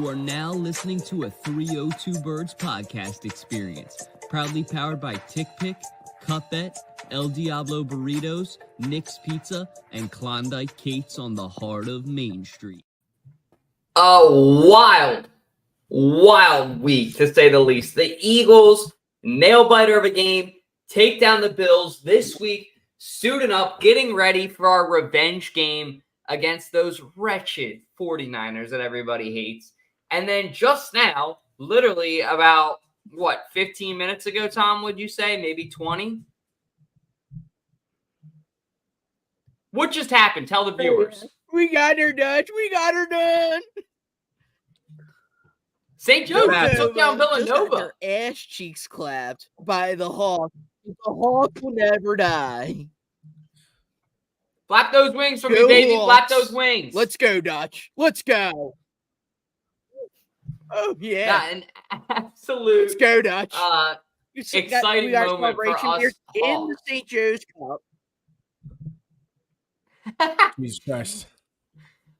You are now listening to a 302BIRDS podcast experience, proudly powered by Tick Pick, Cutbet, El Diablo Burritos, Nick's Pizza, and Klondike Kate's on the heart of Main Street. A wild week, to say the least. The Eagles, nail-biter of a game, take down the Bills this week, suiting up, getting ready for our revenge game against those wretched 49ers that everybody hates. And then just now, literally about, 15 minutes ago, Tom, would you say? Maybe 20? What just happened? Tell the viewers. We got her done. St. Joseph took down Villanova. Their ass cheeks clapped by the Hawks. The Hawks will never die. Flap those wings for me, baby. Hawks. Flap those wings. Let's go, Dutch. Let's go. Oh, yeah. An absolute Let's go, Dutch. exciting moment for us in the St. Joe's Cup. Jesus Christ.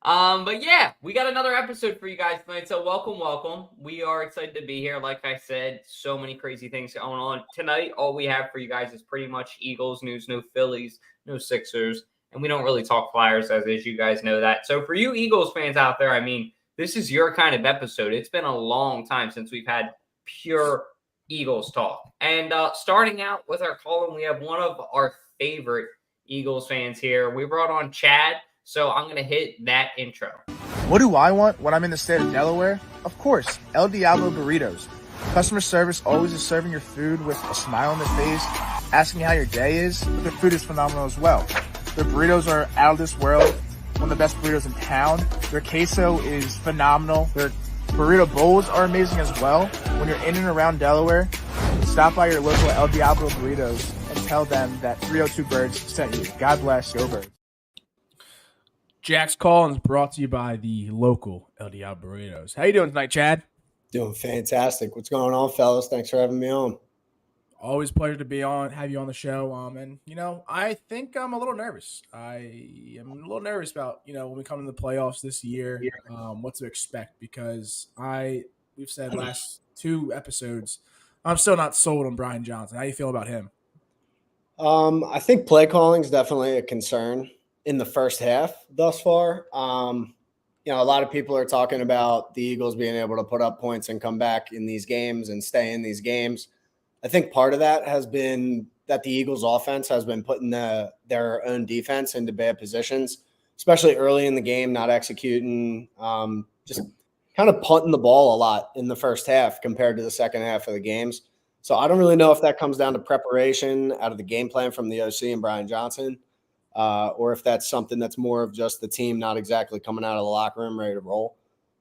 But yeah, we got another episode for you guys tonight. So welcome. We are excited to be here. Like I said, so many crazy things going on tonight. All we have for you guys is pretty much Eagles news, no Phillies, no Sixers, and we don't really talk Flyers as is. You guys know that. So for you Eagles fans out there, I mean, this is your kind of episode. It's been a long time since we've had pure Eagles talk. And starting out with our call-in, we have one of our favorite Eagles fans here. We brought on Chad. So I'm going to hit that intro. What do I want when I'm in the state of Delaware? Of course, El Diablo Burritos. Customer service always is serving your food with a smile on their face, asking how your day is, but their food is phenomenal as well. Their burritos are out of this world, one of the best burritos in town. Their queso is phenomenal. Their burrito bowls are amazing as well. When you're in and around Delaware, stop by your local El Diablo Burritos and tell them that 302BIRDS sent you. God bless. Go Birds. Jack's call is brought to you by the local El Diablo Burritos. How you doing tonight, Chad? Doing fantastic. What's going on, fellas? Thanks for having me on. Always a pleasure to have you on the show. And I think I'm a little nervous. I am a little nervous about, when we come in the playoffs this year, what to expect, because we've said last two episodes, I'm still not sold on Brian Johnson. How do you feel about him? I think play calling is definitely a concern in the first half thus far. A lot of people are talking about the Eagles being able to put up points and come back in these games and stay in these games. I think part of that has been that the Eagles offense has been putting their own defense into bad positions, especially early in the game, not executing, just kind of punting the ball a lot in the first half compared to the second half of the games. So I don't really know if that comes down to preparation out of the game plan from the OC and Brian Johnson, or if that's something that's more of just the team not exactly coming out of the locker room ready to roll.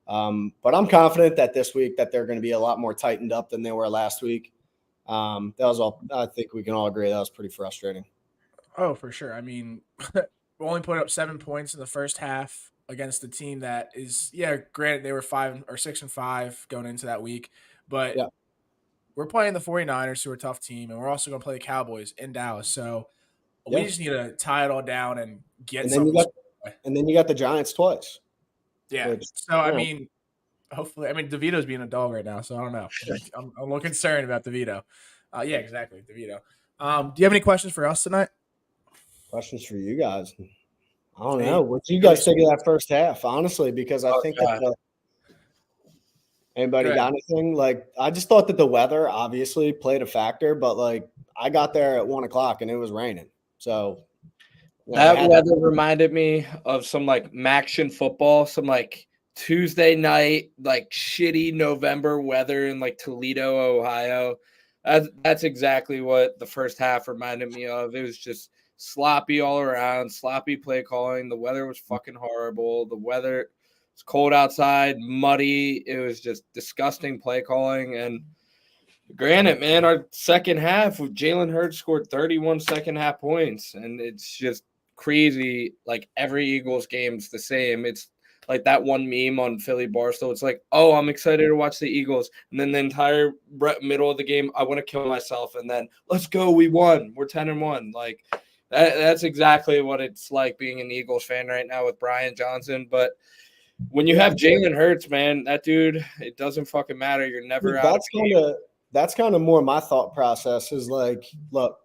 But I'm confident that this week that they're going to be a lot more tightened up than they were last week. That was all. I think we can all agree that was pretty frustrating. Oh, for sure. I mean, we only put up 7 points in the first half against a team that is, granted they were 5 or 6-5 going into that week, but we're playing the 49ers, who are a tough team, and we're also going to play the Cowboys in Dallas. So we just need to tie it all down and get something. And then you got the Giants twice. Yeah. I mean, hopefully, DeVito's being a dog right now, so I don't know. I'm a little concerned about DeVito. Yeah, exactly, DeVito. Do you have any questions for us tonight? Questions for you guys? I don't know. What do you guys think of that first half, honestly? Because I think that anybody got anything? I just thought that the weather obviously played a factor, but I got there at 1:00 and it was raining. So that weather reminded me of some Maction football, some Tuesday night, shitty November weather in Toledo, Ohio. That's exactly what the first half reminded me of. It was just sloppy all around, sloppy play calling. The weather was fucking horrible. The weather was cold outside, muddy. It was just disgusting play calling. And granted, man, our second half, Jalen Hurts scored 31 second half points, and it's just crazy. Every Eagles game's the same. It's like that one meme on Philly Barstool. It's oh, I'm excited to watch the Eagles. And then the entire middle of the game, I want to kill myself. And then let's go. We won. We're 10-1. That's exactly what it's like being an Eagles fan right now with Brian Johnson. But When you have Jalen Hurts, man, that dude, it doesn't fucking matter. You're never out of game. That's kind of more my thought process is like, look,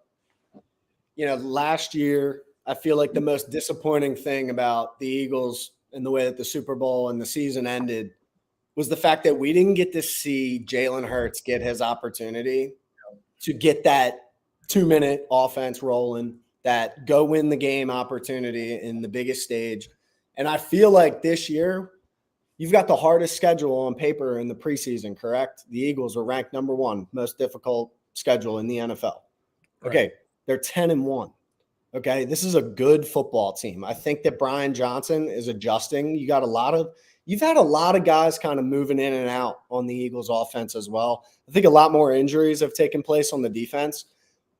last year, I feel like the most disappointing thing about the Eagles and the way that the Super Bowl and the season ended was the fact that we didn't get to see Jalen Hurts get his opportunity to get that 2-minute offense rolling, that go win the game opportunity in the biggest stage. And I feel like this year, you've got the hardest schedule on paper in the preseason, correct? The Eagles are ranked number 1, most difficult schedule in the NFL. Okay, right. They're 10-1. Okay, this is a good football team. I think that Brian Johnson is adjusting. You've had a lot of guys kind of moving in and out on the Eagles offense as well. I think a lot more injuries have taken place on the defense.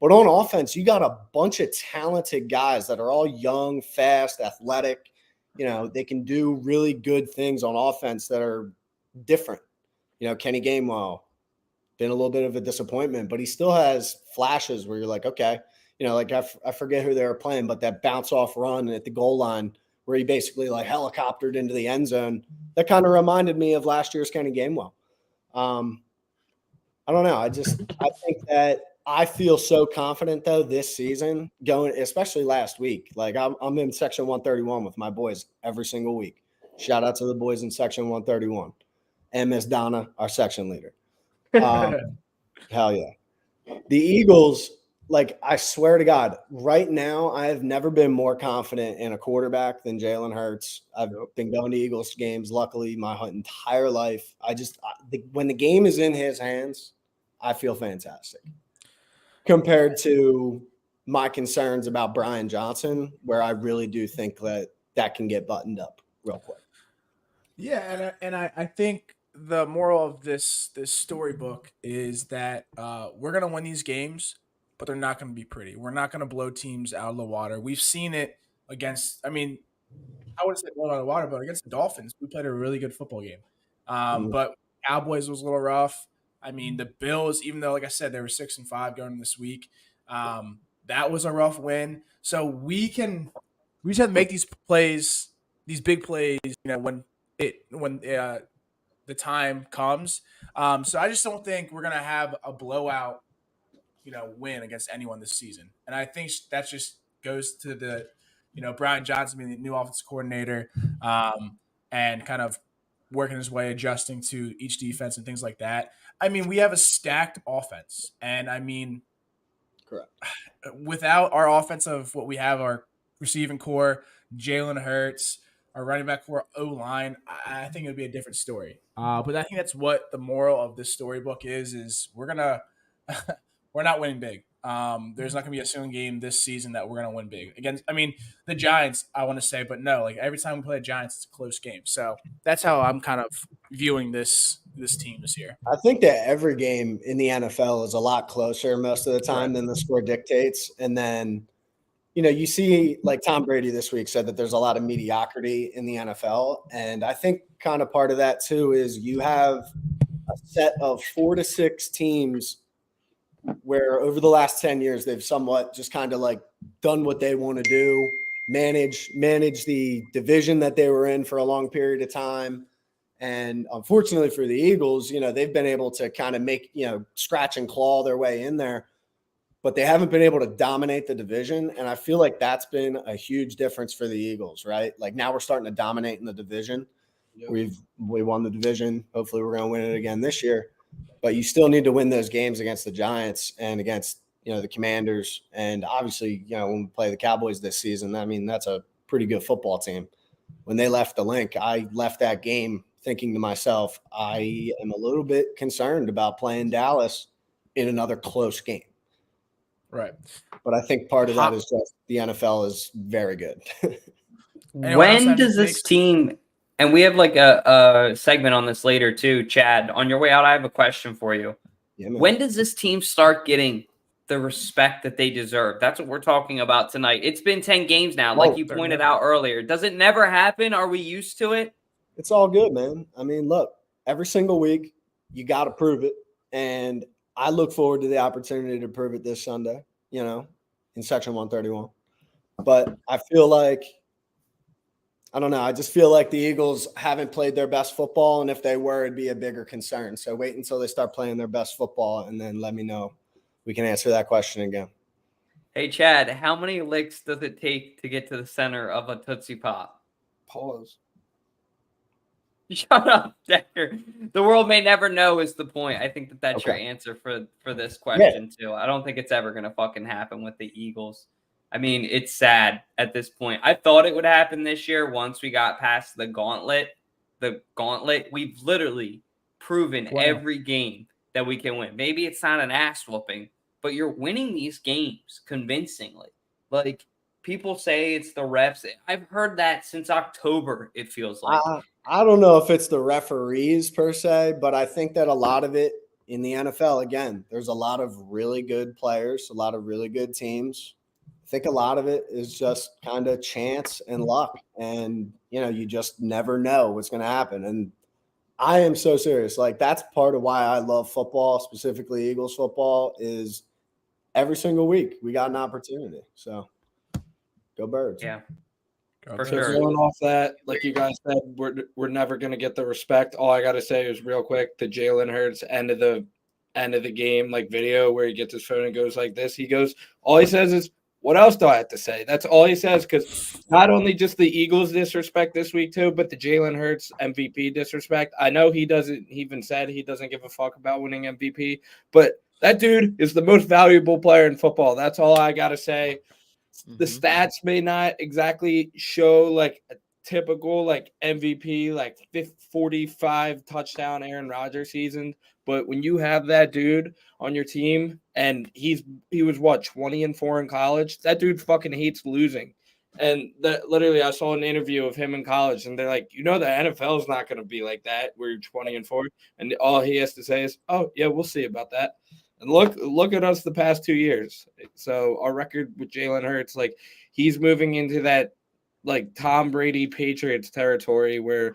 But on offense, you got a bunch of talented guys that are all young, fast, athletic. They can do really good things on offense that are different. Kenny Gainwell, been a little bit of a disappointment, but he still has flashes where you're like, okay, I forget who they were playing, but that bounce off run at the goal line where he basically like helicoptered into the end zone, that kind of reminded me of last year's Kenny Gainwell. I don't know. I think that I feel so confident though this season going, especially last week. Like I'm in section 131 with my boys every single week. Shout out to the boys in section 131 and Miss Donna, our section leader. Hell yeah. The Eagles, like I swear to God, right now I have never been more confident in a quarterback than Jalen Hurts. I've been going to Eagles games, luckily, my entire life. When the game is in his hands, I feel fantastic. Compared to my concerns about Brian Johnson, where I really do think that can get buttoned up real quick. Yeah, and I think the moral of this storybook is that we're gonna win these games, but they're not gonna be pretty. We're not gonna blow teams out of the water. We've seen it against. I mean, I wouldn't say blown out of the water, but against the Dolphins, we played a really good football game. But Cowboys was a little rough. I mean, the Bills, even though, like I said, they were 6-5 going this week, that was a rough win. So we just have to make these plays, these big plays, when the time comes. So I just don't think we're gonna have a blowout, win against anyone this season. And I think that just goes to the, Brian Johnson being the new offensive coordinator, and kind of working his way, adjusting to each defense and things like that. I mean, we have a stacked offense. And I mean, correct. Without our offensive, what we have, our receiving core, Jalen Hurts, our running back core, O-line, I think it would be a different story. But I think that's what the moral of this storybook is we're not winning big. There's not going to be a single game this season that we're going to win big. Against, the Giants, I want to say, but no, like every time we play the Giants, it's a close game. So that's how I'm kind of viewing this team this year. I think that every game in the NFL is a lot closer most of the time than the score dictates. And then, you see like Tom Brady this week said that there's a lot of mediocrity in the NFL. And I think kind of part of that too is you have a set of 4 to 6 teams where over the last 10 years, they've somewhat just kind of like done what they want to do, manage the division that they were in for a long period of time. And unfortunately for the Eagles, they've been able to kind of make, scratch and claw their way in there, but they haven't been able to dominate the division. And I feel like that's been a huge difference for the Eagles, right? Like now we're starting to dominate in the division. Yep. We won the division. Hopefully we're going to win it again this year. But you still need to win those games against the Giants and against, the Commanders. And obviously, when we play the Cowboys this season, that's a pretty good football team. When they left the link, I left that game thinking to myself, I am a little bit concerned about playing Dallas in another close game. Right. But I think part of that is just the NFL is very good. When does this team – and we have like a segment on this later too, Chad. On your way out, I have a question for you. Yeah, when does this team start getting the respect that they deserve? That's what we're talking about tonight. It's been 10 games now, like you pointed out earlier. Does it never happen? Are we used to it? It's all good, man. Look, every single week, you got to prove it. And I look forward to the opportunity to prove it this Sunday, in section 131. But I feel like I don't know. I just feel like the Eagles haven't played their best football, and if they were, it'd be a bigger concern. So wait until they start playing their best football, and then let me know. We can answer that question again. Hey, Chad, how many licks does it take to get to the center of a Tootsie Pop? Pause. Shut up, Decker. The world may never know is the point. I think that's your answer for this question, too. I don't think it's ever going to fucking happen with the Eagles. I mean, it's sad at this point. I thought it would happen this year once we got past the gauntlet. We've literally proven every game that we can win. Maybe it's not an ass whooping, but you're winning these games convincingly. Like, people say it's the refs. I've heard that since October, it feels like. I don't know if it's the referees per se, but I think that a lot of it in the NFL, again, there's a lot of really good players, a lot of really good teams. I think a lot of it is just kind of chance and luck. And, you just never know what's going to happen. And I am so serious. Like, that's part of why I love football, specifically Eagles football, is every single week we got an opportunity. So go Birds. Yeah. For sure. Going off that, like you guys said, we're never going to get the respect. All I got to say is real quick, the Jalen Hurts end of the game, like video where he gets his phone and goes like this. All he says is, what else do I have to say? That's all he says, because not only just the Eagles disrespect this week too, but the Jalen Hurts MVP disrespect. I know he even said he doesn't give a fuck about winning MVP, but that dude is the most valuable player in football. That's all I got to say. The stats may not exactly show like a typical like MVP, like 45 touchdown Aaron Rodgers season, but when you have that dude on your team and he was what, 20-4 in college, that dude fucking hates losing. And literally I saw an interview of him in college and they're like, the NFL is not going to be like that where you're 20-4, and all he has to say is, oh yeah, we'll see about that. And look at us the past 2 years. So our record with Jalen Hurts, like he's moving into that like Tom Brady Patriots territory where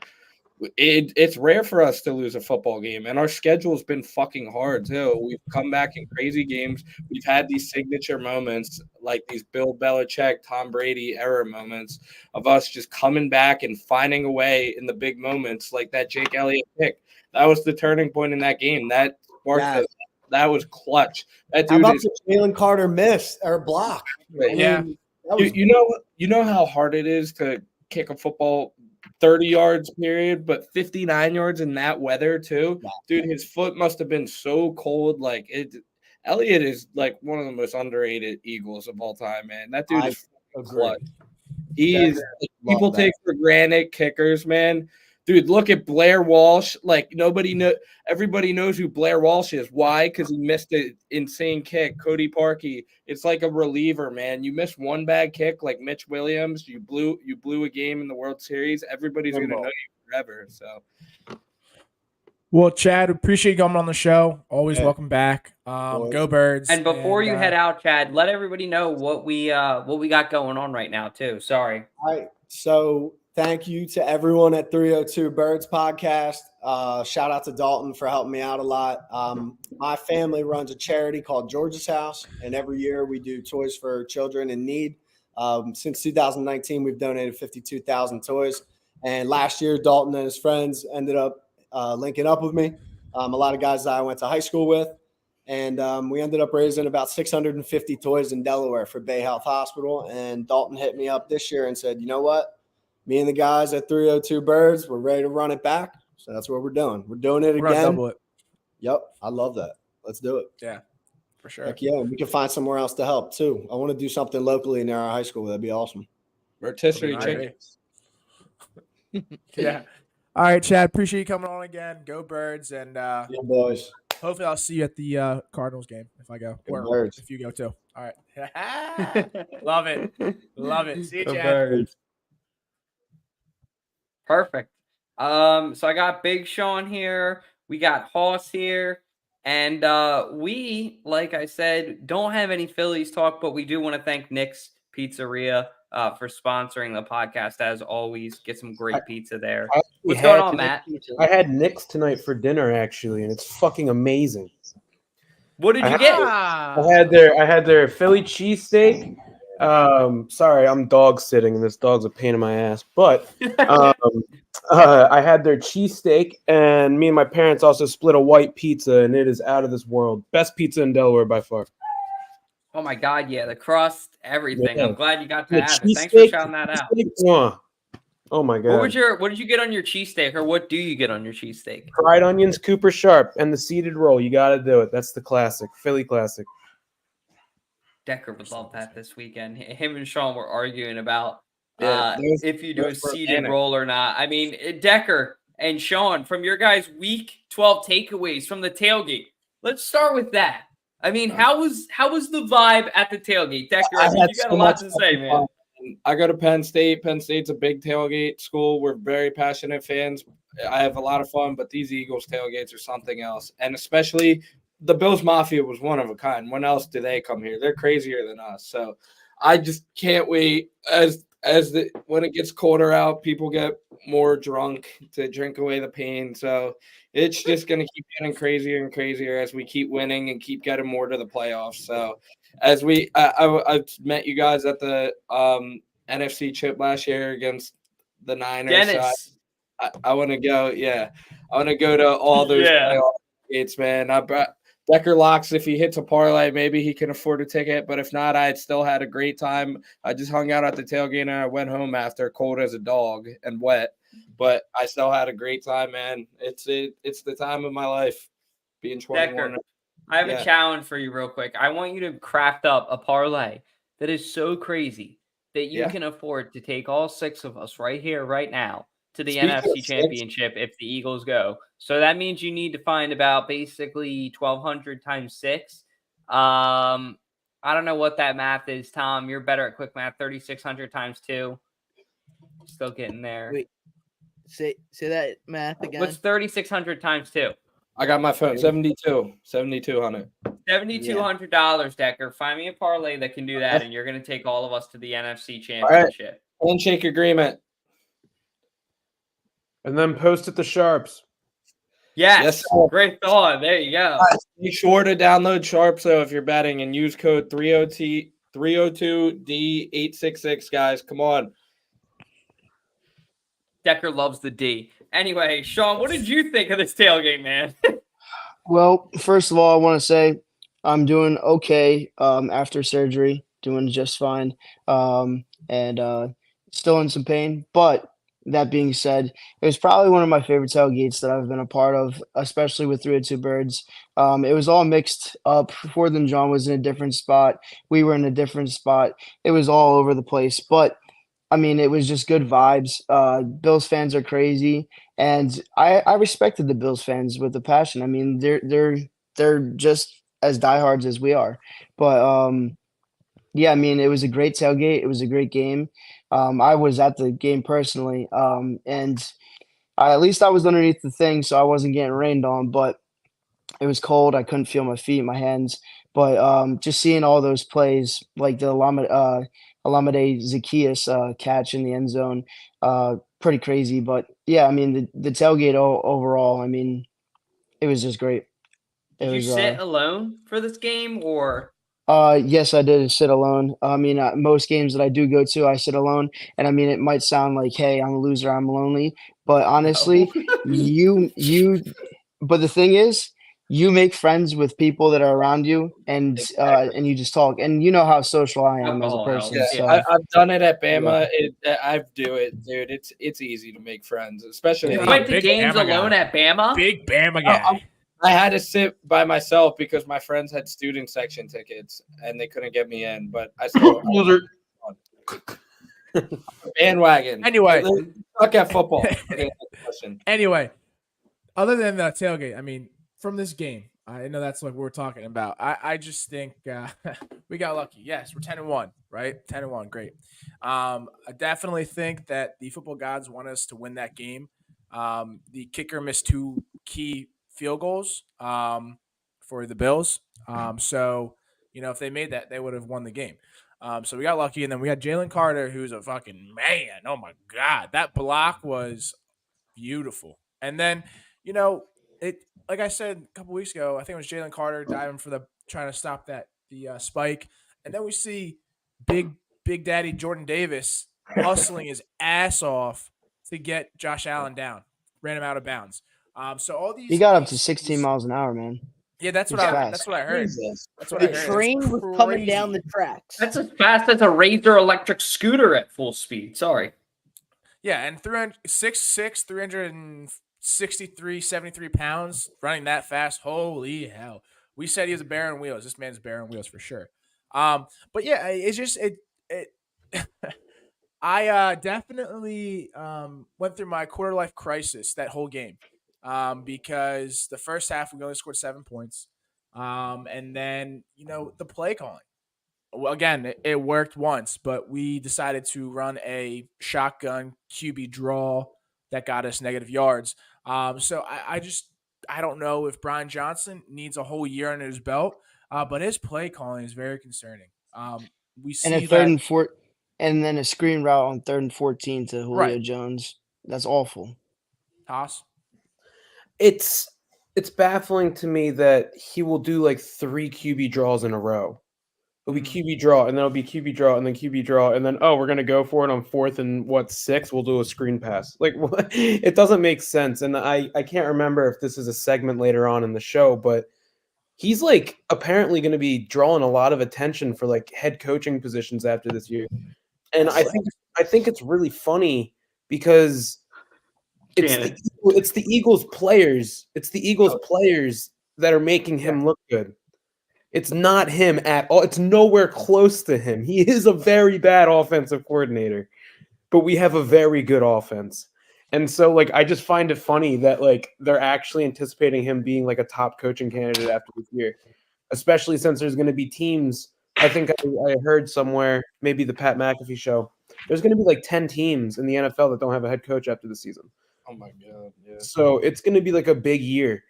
it's rare for us to lose a football game. And our schedule has been fucking hard too. We've come back in crazy games. We've had these signature moments, like these Bill Belichick, Tom Brady era moments of us just coming back and finding a way in the big moments, like that Jake Elliott pick. That was the turning point in that game. That sparked That was clutch. That dude How about the Jalen Carter miss or block? Yeah. You know how hard it is to kick a football 30 yards period, but 59 yards in that weather too. Yeah. Dude, his foot must have been so cold. Like Elliott is like one of the most underrated Eagles of all time, man. That dude is clutch. People take for granted kickers, man. Dude, look at Blair Walsh. Like everybody knows who Blair Walsh is. Why? Because he missed an insane kick. Cody Parkey. It's like a reliever, man. You miss one bad kick, like Mitch Williams. You blew a game in the World Series. Everybody's gonna know you forever. So, well, Chad, appreciate you coming on the show. Always welcome back. Go Birds. And before you head out, Chad, let everybody know what we got going on right now too. Sorry. All right. So thank you to everyone at 302 Birds podcast. Shout out to Dalton for helping me out a lot. My family runs a charity called George's House, and every year we do toys for children in need. Since 2019, we've donated 52,000 toys. And last year, Dalton and his friends ended up linking up with me. A lot of guys that I went to high school with. And we ended up raising about 650 toys in Delaware for Bay Health Hospital. And Dalton hit me up this year and said, you know what? Me and the guys at 302 Birds, we're ready to run it back. So that's what we're doing. We're doing it again. Double it. Yep. I love that. Let's do it. Yeah, for sure. Heck yeah. We can find somewhere else to help too. I want to do something locally near our high school. That'd be awesome. Rotisserie chicken. Yeah. All right, Chad. Appreciate you coming on again. Go Birds. And yeah, boys. Hopefully I'll see you at the Cardinals game if I go. Go or Birds. If you go too. All right. Love it. Love it. See you, Go Chad. Birds. Perfect. So I got Big Sean here. We got Hoss here. And we, like I said, don't have any Phillies talk, but we do want to thank Nick's Pizzeria for sponsoring the podcast. As always, get some great pizza there. What's going on, Matt? I had Nick's tonight for dinner, actually, and it's fucking amazing. What did you get? I had their Philly cheesesteak, Sorry, I'm dog sitting, and this dog's a pain in my ass. But I had their cheesesteak, and me and my parents also split a white pizza, and it is out of this world. Best pizza in Delaware by far. Oh my God, yeah, the crust, everything. Yeah. I'm glad you got to The have it. Thanks for cheesesteak, shouting that out. mwah. Oh my God. What did you get on your cheesesteak, or what do you get on your cheesesteak? Fried onions, Cooper Sharp, and the seeded roll. You got to do it. That's the classic, Philly classic. Decker would love that this weekend. Him and Sean were arguing about Yeah, if you do a those were seeded panic. roll or not. I mean, Decker and Sean, from your guys' week 12 takeaways from the tailgate, let's start with that. I mean, how was the vibe at the tailgate? Decker, I think you got a lot to say, man. I go to Penn State. Penn State's a big tailgate school. We're very passionate fans. I have a lot of fun, but these Eagles tailgates are something else. And especially the Bills Mafia was one of a kind. When else do they come here? They're crazier than us. So I just can't wait. When it gets colder out, people get more drunk to drink away the pain. So it's just going to keep getting crazier and crazier as we keep winning and keep getting more to the playoffs. So as I met you guys at the NFC chip last year against the Niners. Dennis. So I want to go. Yeah, I want to go to all those playoff gates, man. Decker locks, if he hits a parlay, maybe he can afford a ticket. But if not, I still had a great time. I just hung out at the tailgate and I went home after, cold as a dog and wet. But I still had a great time, man. It's the time of my life, being 21. Decker, I have a challenge for you real quick. I want you to craft up a parlay that is so crazy that you can afford to take all 6 of us right here, right now, to the NFC Championship if the Eagles go. So that means you need to find about basically 1,200 times 6. I don't know what that math is, Tom. You're better at quick math. 3,600 times 2. Still getting there. Wait, say that math again. What's 3,600 times 2? I got my phone. 7,200. $7,200, Decker. Find me a parlay that can do that, and you're going to take all of us to the NFC Championship. All right. Handshake agreement. And then post it to Sharps. Yes, great thought. There you go. Make sure to download Sharp so if you're betting and use code 302D866, guys. Come on. Decker loves the D. Anyway, Sean, what did you think of this tailgate, man? Well, first of all, I want to say I'm doing okay after surgery, doing just fine, and still in some pain. But that being said, it was probably one of my favorite tailgates that I've been a part of, especially with 302 Birds. It was all mixed up. Fourth and John was in a different spot. We were in a different spot. It was all over the place. But, I mean, it was just good vibes. Bills fans are crazy. And I respected the Bills fans with a passion. I mean, they're just as diehards as we are. But, yeah, I mean, it was a great tailgate. It was a great game. I was at the game personally, and at least I was underneath the thing, so I wasn't getting rained on, but it was cold. I couldn't feel my feet, my hands. But just seeing all those plays, like the Alameda Zacchaeus catch in the end zone, pretty crazy. But, yeah, I mean, the tailgate overall, I mean, it was just great. Did you sit alone for this game, or? Yes, I did sit alone. I mean, most games that I do go to, I sit alone. And I mean, it might sound like, hey, I'm a loser, I'm lonely. But honestly, but the thing is, you make friends with people that are around you, and you just talk. And you know how social I am as a person. Yeah, so. I've done it at Bama. I do it, dude. It's easy to make friends, especially. You went to games alone at Bama? Big Bama guy. I had to sit by myself because my friends had student section tickets and they couldn't get me in, but I still bandwagon. Anyway, look at football. Anyway, other than the tailgate, I mean, from this game, I know that's what we're talking about. I just think we got lucky. Yes, we're 10-1, right? 10-1, great. I definitely think that the football gods want us to win that game. The kicker missed 2 key field goals for the Bills. So, you know, if they made that, they would have won the game. So we got lucky. And then we had Jalen Carter, who's a fucking man. Oh, my God. That block was beautiful. And then, you know, like I said a couple weeks ago, I think it was Jalen Carter diving for trying to stop the spike. And then we see big Big Daddy Jordan Davis hustling his ass off to get Josh Allen down, ran him out of bounds. So all these He got up to 16 miles an hour, man. Yeah, that's He's what fast. that's what I heard. Jesus That's what I The heard. train was coming down the tracks. That's as fast as a Razor electric scooter at full speed. Sorry. Yeah, and 6'6", 363, 73 pounds, running that fast. Holy hell. We said he was a bear on wheels. This man's a bear on wheels for sure. But yeah, it's just it I definitely went through my quarter life crisis that whole game. Because the first half we only scored 7 points. And then, the play calling. Well, again, it worked once, but we decided to run a shotgun QB draw that got us negative yards. So I don't know if Brian Johnson needs a whole year under his belt, but his play calling is very concerning. We see And and then a screen route on 3rd and 14 to Julio Jones. That's awful. Toss. It's baffling to me that he will do like 3 QB draws in a row. It'll be QB draw, and then it'll be QB draw, and then QB draw, and then we're gonna go for it on 4th and 6. We'll do a screen pass. Like it doesn't make sense. And I can't remember if this is a segment later on in the show, but he's like apparently going to be drawing a lot of attention for like head coaching positions after this year. And I think it's really funny because it's the Eagles players. It's the Eagles players that are making him look good. It's not him at all. It's nowhere close to him. He is a very bad offensive coordinator, but we have a very good offense. And so, like, I just find it funny that, like, they're actually anticipating him being, like, a top coaching candidate after this year, especially since there's going to be teams. I think I heard somewhere, maybe the Pat McAfee show, there's going to be, like, 10 teams in the NFL that don't have a head coach after the season. Oh, my God. Yeah. So it's going to be, like, a big year.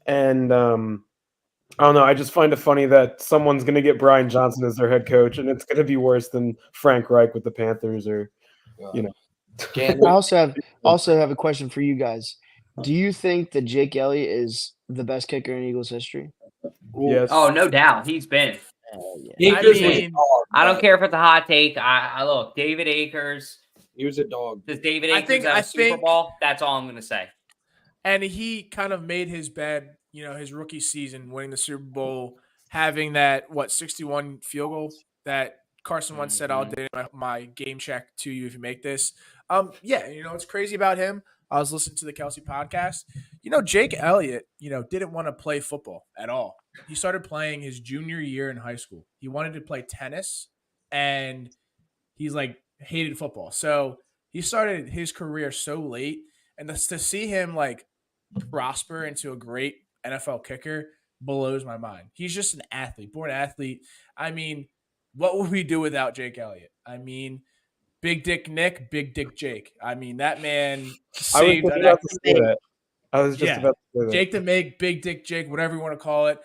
And I don't know. I just find it funny that someone's going to get Brian Johnson as their head coach, and it's going to be worse than Frank Reich with the Panthers or, you know. I also have a question for you guys. Do you think that Jake Elliott is the best kicker in Eagles history? Yes. Oh, no doubt. He's been. I mean, I don't care if it's a hot take. I look, David Akers. He was a dog. Does David Akers have a Super Bowl? That's all I'm going to say. And he kind of made his bed, his rookie season, winning the Super Bowl, having that, 61 field goal that Carson once said, I'll do my game check to you if you make this. It's crazy about him. I was listening to the Kelsey podcast. Jake Elliott, didn't want to play football at all. He started playing his junior year in high school. He wanted to play tennis, and he's like hated football. So he started his career so late, and to see him like prosper into a great NFL kicker blows my mind. He's just an athlete, born athlete. I mean, what would we do without Jake Elliott? I mean, Big Dick Nick, Big Dick Jake. I mean, that man saved I was just about to say that. Jake the Meg, Big Dick Jake, whatever you want to call it.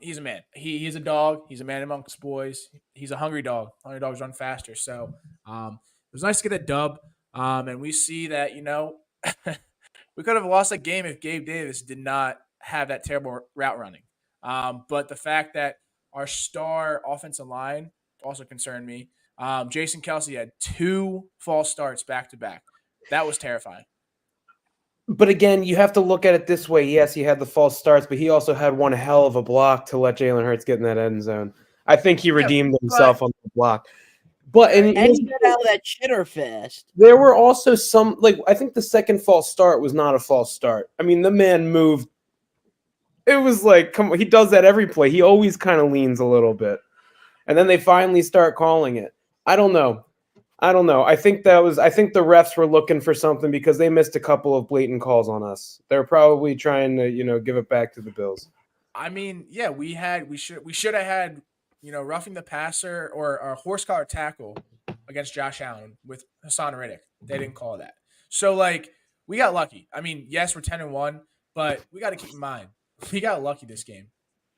He's a man. He's a dog. He's a man amongst boys. He's a hungry dog. Hungry dogs run faster. So it was nice to get a dub. And we see that, we could have lost that game if Gabe Davis did not have that terrible route running. But the fact that our star offensive line also concerned me. Jason Kelsey had 2 false starts back to back. That was terrifying. But again, you have to look at it this way. Yes, he had the false starts, but he also had one hell of a block to let Jalen Hurts get in that end zone. I think he redeemed himself on the block. But and he got out of that shitter fast. There were also some, I think the second false start was not a false start. I mean, the man moved. It was like, come on, he does that every play. He always kind of leans a little bit. And then they finally start calling it. I don't know. I think the refs were looking for something because they missed a couple of blatant calls on us. They're probably trying to, give it back to the Bills. I mean, yeah, we should have had, roughing the passer or a horse collar tackle against Josh Allen with Hassan Reddick. They didn't call that. So we got lucky. I mean, yes, we're 10-1, but we got to keep in mind we got lucky this game.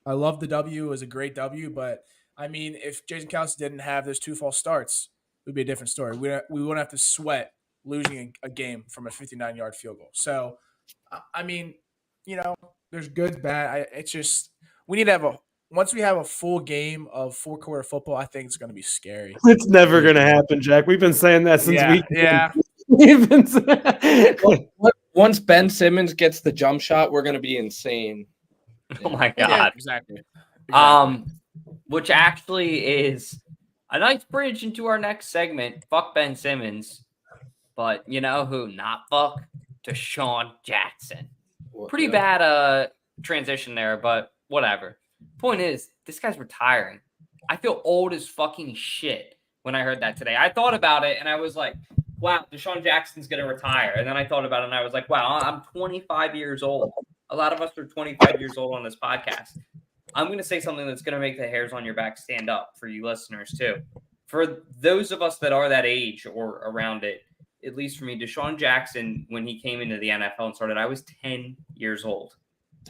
I love the W. It was a great W, but I mean, if Jason Kelsey didn't have those 2 false starts, it would be a different story. We wouldn't have to sweat losing a game from a 59-yard field goal. So, I mean, there's good, bad. It's just we need to have once we have a full game of 4-quarter football, I think it's going to be scary. It's never going to happen, Jack. We've been saying that since we've been once Ben Simmons gets the jump shot, we're going to be insane. Oh my God. Yeah, exactly. Which actually is a nice bridge into our next segment. Fuck Ben Simmons. But you know who not fuck? Deshaun Jackson. Pretty bad transition there, but whatever. Point is, this guy's retiring. I feel old as fucking shit when I heard that today. I thought about it and I was like, wow, Deshaun Jackson's going to retire. And then I thought about it and I was like, wow, I'm 25 years old. A lot of us are 25 years old on this podcast. I'm going to say something that's going to make the hairs on your back stand up for you listeners too. For those of us that are that age or around it, at least for me, Deshaun Jackson, when he came into the NFL and started, I was 10 years old.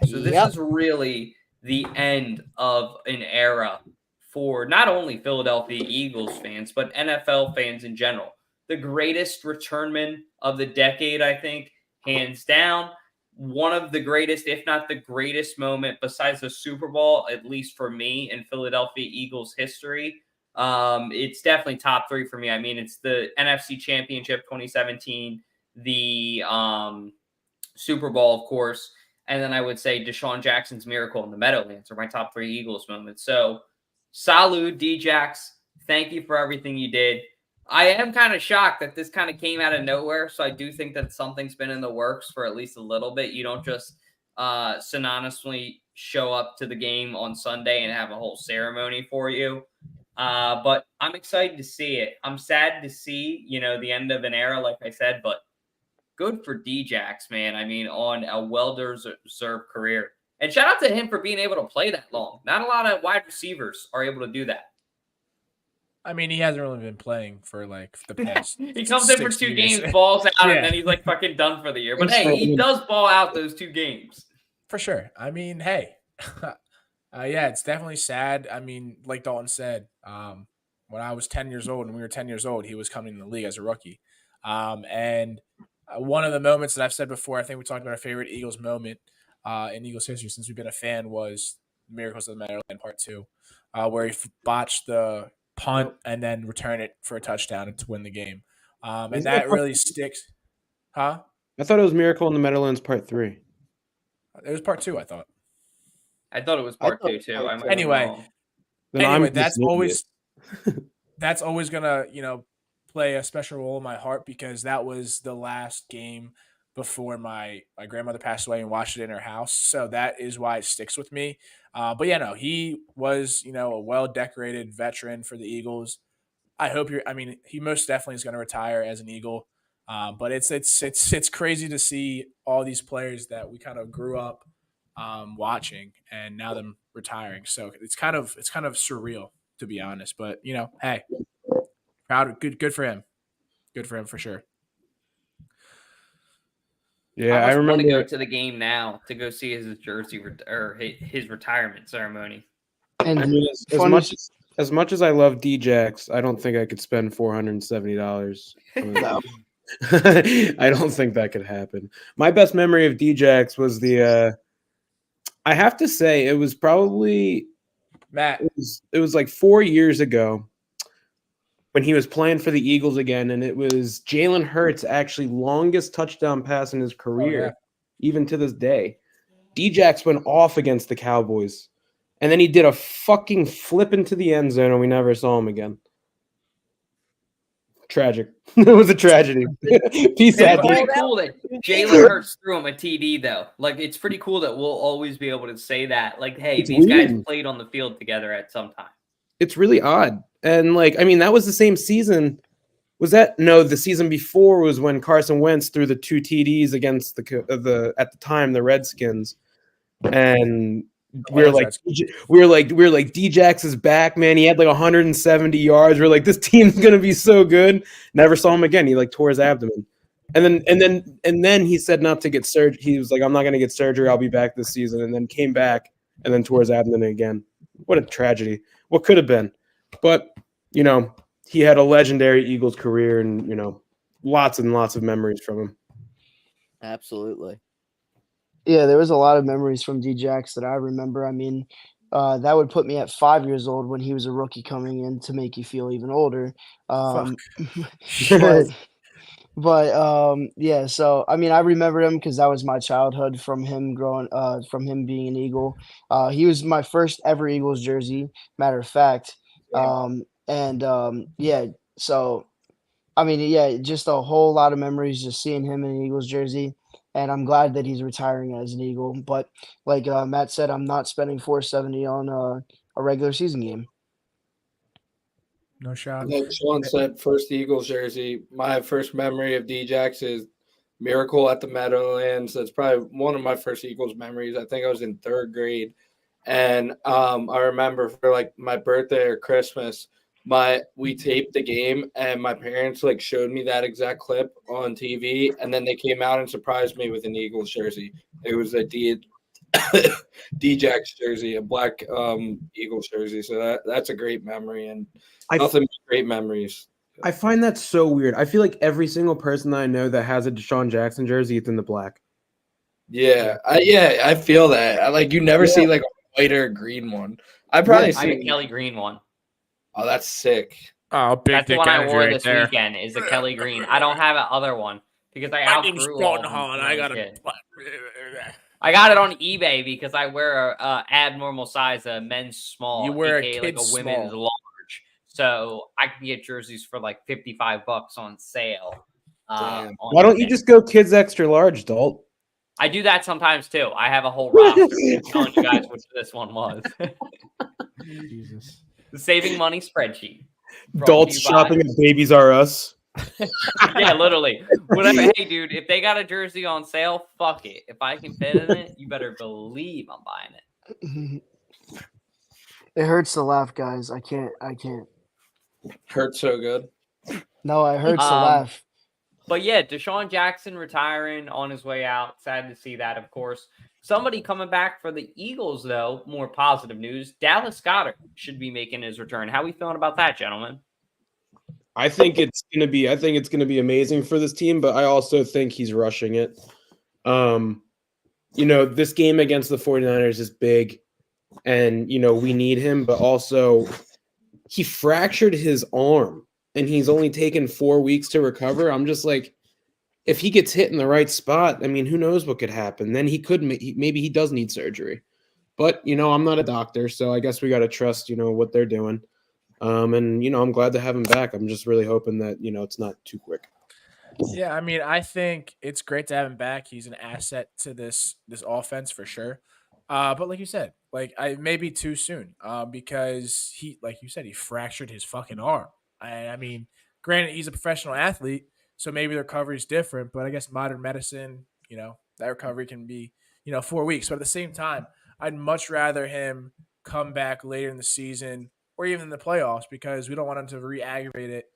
So this is really the end of an era for not only Philadelphia Eagles fans, but NFL fans in general. The greatest returnman of the decade, I think, hands down. One of the greatest, if not the greatest moment besides the Super Bowl, at least for me in Philadelphia Eagles history. It's definitely top 3 for me. I mean, it's the NFC Championship 2017, the Super Bowl, of course, and then I would say Deshaun Jackson's miracle in the Meadowlands are my top 3 Eagles moments. So, salud, D-Jax. Thank you for everything you did. I am kind of shocked that this kind of came out of nowhere, so I do think that something's been in the works for at least a little bit. You don't just synonymously show up to the game on Sunday and have a whole ceremony for you. But I'm excited to see it. I'm sad to see, the end of an era, like I said, but good for D-Jax, man. I mean, on a well-deserved career. And shout out to him for being able to play that long. Not a lot of wide receivers are able to do that. I mean, he hasn't really been playing for like the past. He comes in for 2 games, balls out, and then he's like fucking done for the year. But hey, he does ball out those 2 games. For sure. I mean, hey. Yeah, it's definitely sad. I mean, like Dalton said, when I was 10 years old and we were 10 years old, he was coming in the league as a rookie. And one of the moments that I've said before, I think we talked about our favorite Eagles moment in Eagles history since we've been a fan, was Miracles of the Meadowland Part 2, where he botched the punt and then return it for a touchdown to win the game. And that really sticks. Huh? I thought it was Miracle in the Meadowlands Part 3. It was Part 2, I thought. I thought it was Part 2 too. Anyway, that's always gonna play a special role in my heart because that was the last game before my grandmother passed away and watched it in her house. So that is why it sticks with me. But yeah, no, he was a well-decorated veteran for the Eagles. He most definitely is going to retire as an Eagle. But it's crazy to see all these players that we kind of grew up watching and now them retiring. So it's kind of surreal, to be honest. But hey, good for him. Good for him for sure. Yeah, I remember to go to the game now to go see his jersey or his retirement ceremony. And I mean, as much as I love D-Jax, I don't think I could spend $470. No. I don't think that could happen. My best memory of D-Jax was I have to say it was probably Matt. It was like 4 years ago when he was playing for the Eagles again, and it was Jalen Hurts' actually longest touchdown pass in his career, even to this day. D-Jax went off against the Cowboys, and then he did a fucking flip into the end zone, and we never saw him again. Tragic. It was a tragedy. Peace out. It's pretty cool that Jalen Hurts threw him a TD, though. Like, it's pretty cool that we'll always be able to say that. Like, hey, these guys played on the field together at some time. It's really odd. And, that was the same season. Was that? No, the season before was when Carson Wentz threw the 2 TDs against the at the time, the Redskins. And we were like, D-Jax is back, man. He had 170 yards. We're like, this team's gonna be so good. Never saw him again. He tore his abdomen, and then he said not to get surgery. He was like, I'm not gonna get surgery. I'll be back this season. And then came back and then tore his abdomen again. What a tragedy. What could have been, but he had a legendary Eagles career, and lots and lots of memories from him. Absolutely. Yeah, there was a lot of memories from D-Jax that I remember. I mean, that would put me at 5 years old when he was a rookie coming in to make you feel even older. Fuck. But yeah, so I mean, I remember him because that was my childhood from him from him being an Eagle. He was my first ever Eagles jersey, matter of fact. Yeah, so I mean, yeah, just a whole lot of memories just seeing him in an Eagles jersey, and I'm glad that he's retiring as an Eagle. But like Matt said, I'm not spending 470 on a regular season game. No shot. Like Sean said, first Eagles jersey. My first memory of Djax is Miracle at the Meadowlands. That's probably one of my first Eagles memories. I think I was in 3rd grade. And I remember for like my birthday or Christmas, we taped the game and my parents like showed me that exact clip on TV, and then they came out and surprised me with an Eagles jersey. It was a Djax jersey, a black Eagles jersey. So that's a great memory, and nothing but great memories. I find that so weird. I feel like every single person that I know that has a Deshaun Jackson jersey, it's in the black. Yeah, I feel that. Like you never see like a white or a green one. I probably I have a Kelly Green one. Oh, that's sick. Oh, big That's the dick one I energy wore right this there. weekend. Is a Kelly Green. I don't have an other one because I outgrew all of them when I was a kid. I got it on eBay because I wear a abnormal size, a men's small. You wear aka a like kid's a women's small. large. So I can get jerseys for like $55 on sale. Damn. Why don't you just go kids extra large, Dalt? I do that sometimes too. I have a whole roster. I'm telling you guys which this one was. Jesus. The Saving Money spreadsheet. Dalt's shopping at Babies R Us. Yeah, literally. Whatever. Hey, dude, if they got a jersey on sale, fuck it. If I can fit in it, you better believe I'm buying it. It hurts to laugh, guys. I can't. Hurts so good. No, it hurts to laugh. But yeah, Deshaun Jackson retiring on his way out. Sad to see that, of course. Somebody coming back for the Eagles, though, more positive news. Dallas Goedert should be making his return. How are we feeling about that, gentlemen? I think it's gonna be amazing for this team, but I also think he's rushing it. This game against the 49ers is big, and we need him, but also he fractured his arm and he's only taken 4 weeks to recover. I'm just like, if he gets hit in the right spot, I mean, who knows what could happen? Then maybe he does need surgery. But, I'm not a doctor, so I guess we got to trust, what they're doing. I'm glad to have him back. I'm just really hoping that, it's not too quick. Yeah, I mean, I think it's great to have him back. He's an asset to this offense for sure. But like you said, I may be too soon because he, like you said, he fractured his fucking arm. I mean, granted, he's a professional athlete, so maybe the recovery is different. But I guess modern medicine, that recovery can be, 4 weeks. But at the same time, I'd much rather him come back later in the season or even in the playoffs because we don't want him to re-aggravate it,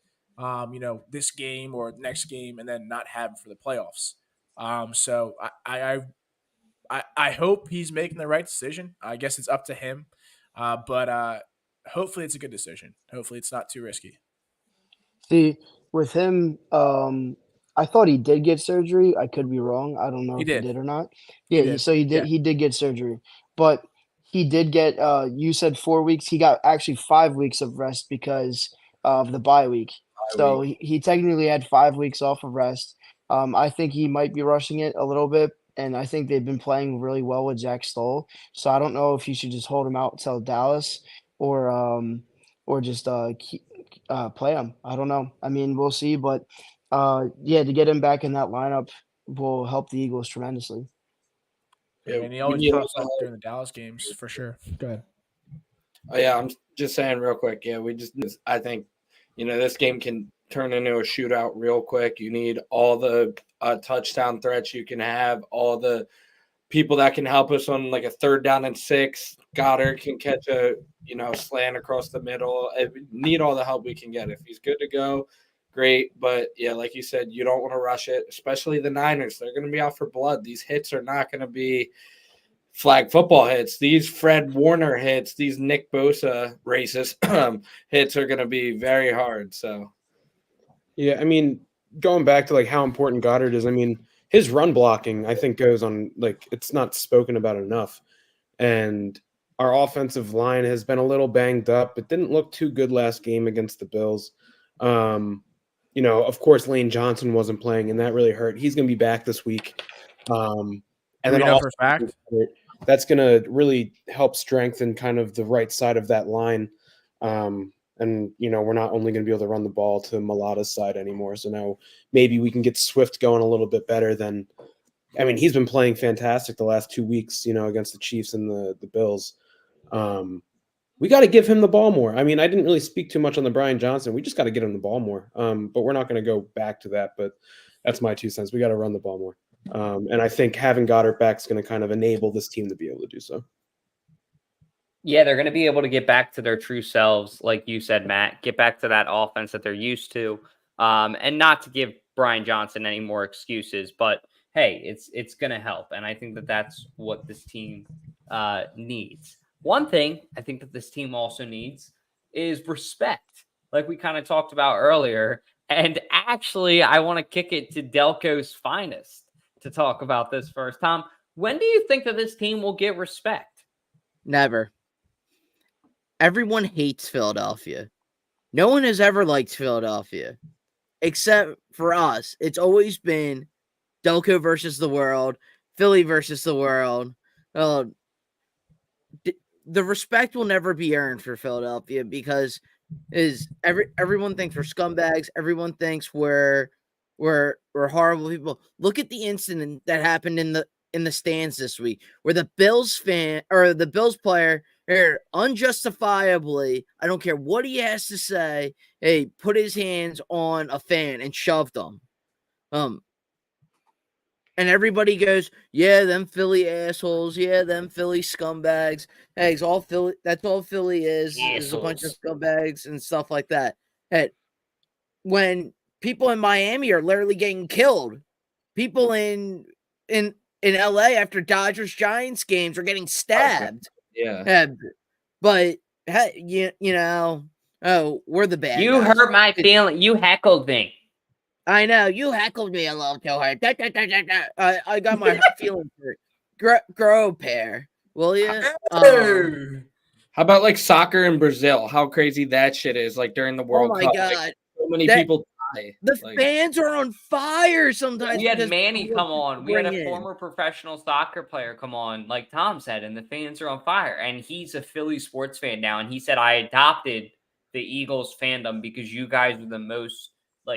this game or next game and then not have him for the playoffs. So I hope he's making the right decision. I guess it's up to him, but hopefully it's a good decision. Hopefully it's not too risky. See, with him, I thought he did get surgery. I could be wrong. I don't know if he did or not. Yeah, so he did. Yeah. He did get surgery, but he did get. You said 4 weeks. He got actually 5 weeks of rest because of the bye week. So he technically had 5 weeks off of rest. I think he might be rushing it a little bit, and I think they've been playing really well with Jack Stoll. So I don't know if you should just hold him out till Dallas or just play him. I don't know. I mean, we'll see, but to get him back in that lineup will help the Eagles tremendously. Yeah, and he always pops up during the Dallas games for sure. Go ahead. Oh yeah, I'm just saying real quick. Yeah, I think, this game can turn into a shootout real quick. You need all the touchdown threats you can have, all the people that can help us on like a 3rd down and 6. Goedert can catch a, slant across the middle. We need all the help we can get. If he's good to go, great. But yeah, like you said, you don't want to rush it, especially the Niners. They're going to be out for blood. These hits are not going to be flag football hits. These Fred Warner hits, these Nick Bosa racist hits are going to be very hard. So, yeah, I mean, going back to like how important Goedert is, I mean, his run blocking, I think, goes on, like, it's not spoken about enough. And Our offensive line has been a little banged up. It didn't look too good last game against the Bills. Of course, Lane Johnson wasn't playing, and that really hurt. He's going to be back this week. And then then know also, for a fact that's going to really help strengthen kind of the right side of that line. We're not only going to be able to run the ball to Mulata's side anymore. So now maybe we can get Swift going a little bit better than. I mean, he's been playing fantastic the last 2 weeks, against the Chiefs and the Bills. We got to give him the ball more. I mean, I didn't really speak too much on the Brian Johnson. We just got to get him the ball more. But we're not going to go back to that. But that's my 2 cents. We got to run the ball more. And I think having Goedert back is going to kind of enable this team to be able to do so. Yeah, they're going to be able to get back to their true selves, like you said, Matt. Get back to that offense that they're used to, and not to give Brian Johnson any more excuses. But hey, it's going to help, and I think that that's what this team needs. One thing I think that this team also needs is respect, like we kind of talked about earlier. And actually, I want to kick it to Delco's finest to talk about this first. Tom, when do you think that this team will get respect? Never. Everyone hates Philadelphia. No one has ever liked Philadelphia, except for us. It's always been Delco versus the world, Philly versus the world. The respect will never be earned for Philadelphia because everyone thinks we're scumbags. Everyone thinks we're horrible people. Look at the incident that happened in the stands this week, where the Bills player unjustifiably, I don't care what he has to say, hey, put his hands on a fan and shoved them. And everybody goes, yeah, them Philly assholes. Yeah, them Philly scumbags. Hey, it's all Philly. That's all Philly is a bunch of scumbags and stuff like that. Hey, when people in Miami are literally getting killed, people in LA after Dodgers Giants games are getting stabbed. Yeah. But hey, we're the bad You guys. hurt my feeling. You heckled me. I know, you heckled me a little too hard. I got my feelings hurt. Grow a pair, will you? How about like soccer in Brazil? How crazy that shit is! Like during the World Cup, God, like, so many people die. The fans are on fire sometimes. We had Manny come on. We had a former professional soccer player come on, like Tom said, and the fans are on fire. And he's a Philly sports fan now, and he said, I adopted the Eagles fandom because you guys are the most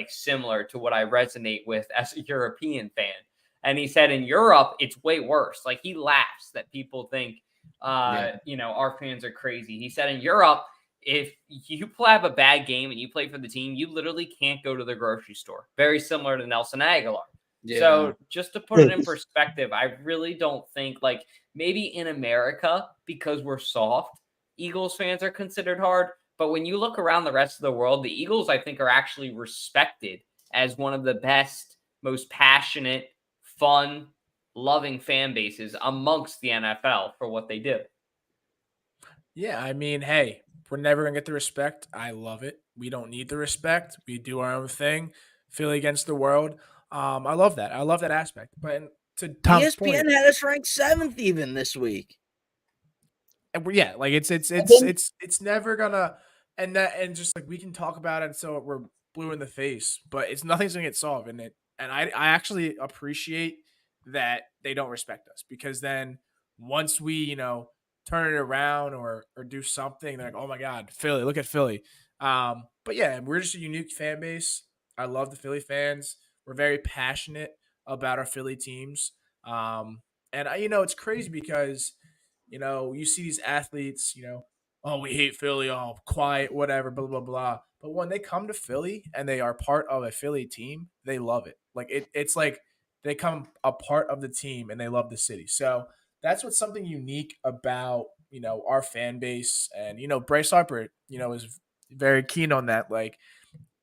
similar to what I resonate with as a European fan. And he said in Europe, it's way worse. Like, he laughs that people think, our fans are crazy. He said in Europe, if you have a bad game and you play for the team, you literally can't go to the grocery store. Very similar to Nelson Aguilar. Yeah. So just to put it in perspective, I really don't think maybe in America, because we're soft, Eagles fans are considered hard. But when you look around the rest of the world, the Eagles, I think, are actually respected as one of the best, most passionate, fun, loving fan bases amongst the NFL for what they do. Yeah, I mean, hey, we're never going to get the respect. I love it. We don't need the respect. We do our own thing. Philly against the world. I love that. I love that aspect. But to Tom's ESPN had us ranked 7th even this week. And it's never gonna, and just we can talk about it so we're blue in the face, but nothing's gonna get solved in it. And I actually appreciate that they don't respect us, because then once we turn it around or do something, they're like, oh my God, Philly, look at Philly. But yeah, we're just a unique fan base. I love the Philly fans. We're very passionate about our Philly teams. And it's crazy because you see these athletes, oh, we hate Philly, oh, quiet, whatever, blah, blah, blah. But when they come to Philly and they are part of a Philly team, they love it. It's like they come a part of the team and they love the city. So that's what's something unique about, our fan base. And, Bryce Harper, is very keen on that.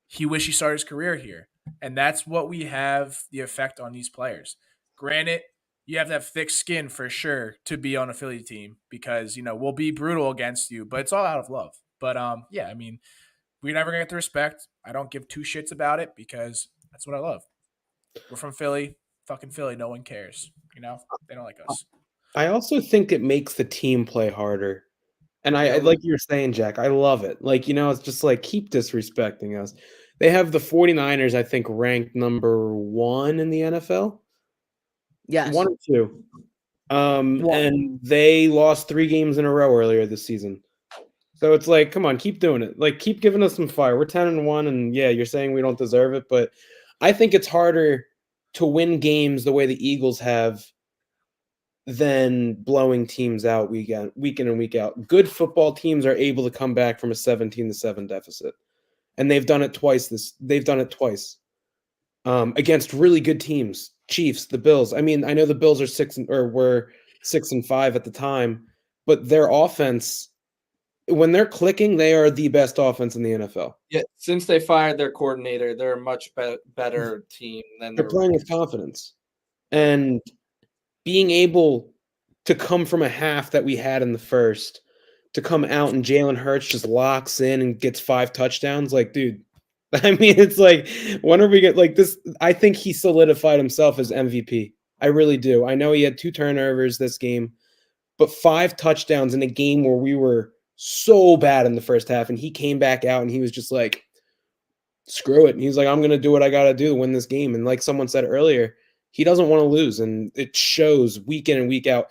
He wished he started his career here. And that's what we have the effect on these players. Granted, you have to have thick skin for sure to be on a Philly team, because, we'll be brutal against you, but it's all out of love. But yeah, I mean, we never get the respect. I don't give 2 shits about it because that's what I love. We're from Philly, fucking Philly. No one cares. They don't like us. I also think it makes the team play harder. And I like you're saying, Jack, I love it. Like, it's just like, keep disrespecting us. They have the 49ers, I think, ranked number 1 in the NFL. Yes. 1 or 2. And they lost 3 games in a row earlier this season. So it's like, come on, keep doing it. Like, keep giving us some fire. We're 10-1, and yeah, you're saying we don't deserve it, but I think it's harder to win games the way the Eagles have than blowing teams out week in and week out. Good football teams are able to come back from a 17-7 deficit, and they've done it twice. Against really good teams, Chiefs, the Bills. I mean, I know the Bills are were 6-5 at the time, but their offense, when they're clicking, they are the best offense in the NFL. Yeah, since they fired their coordinator, they're a much better team than they're playing with confidence. And being able to come from a half that we had in the first to come out and Jalen Hurts just locks in and gets 5 touchdowns, like, dude, I mean, it's like, when are we get like this? I think he solidified himself as MVP. I really do. I know he had 2 turnovers this game, but 5 touchdowns in a game where we were so bad in the first half, and he came back out and he was just like, screw it. And he's like, I'm going to do what I got to do to win this game. And like someone said earlier, he doesn't want to lose, and it shows week in and week out.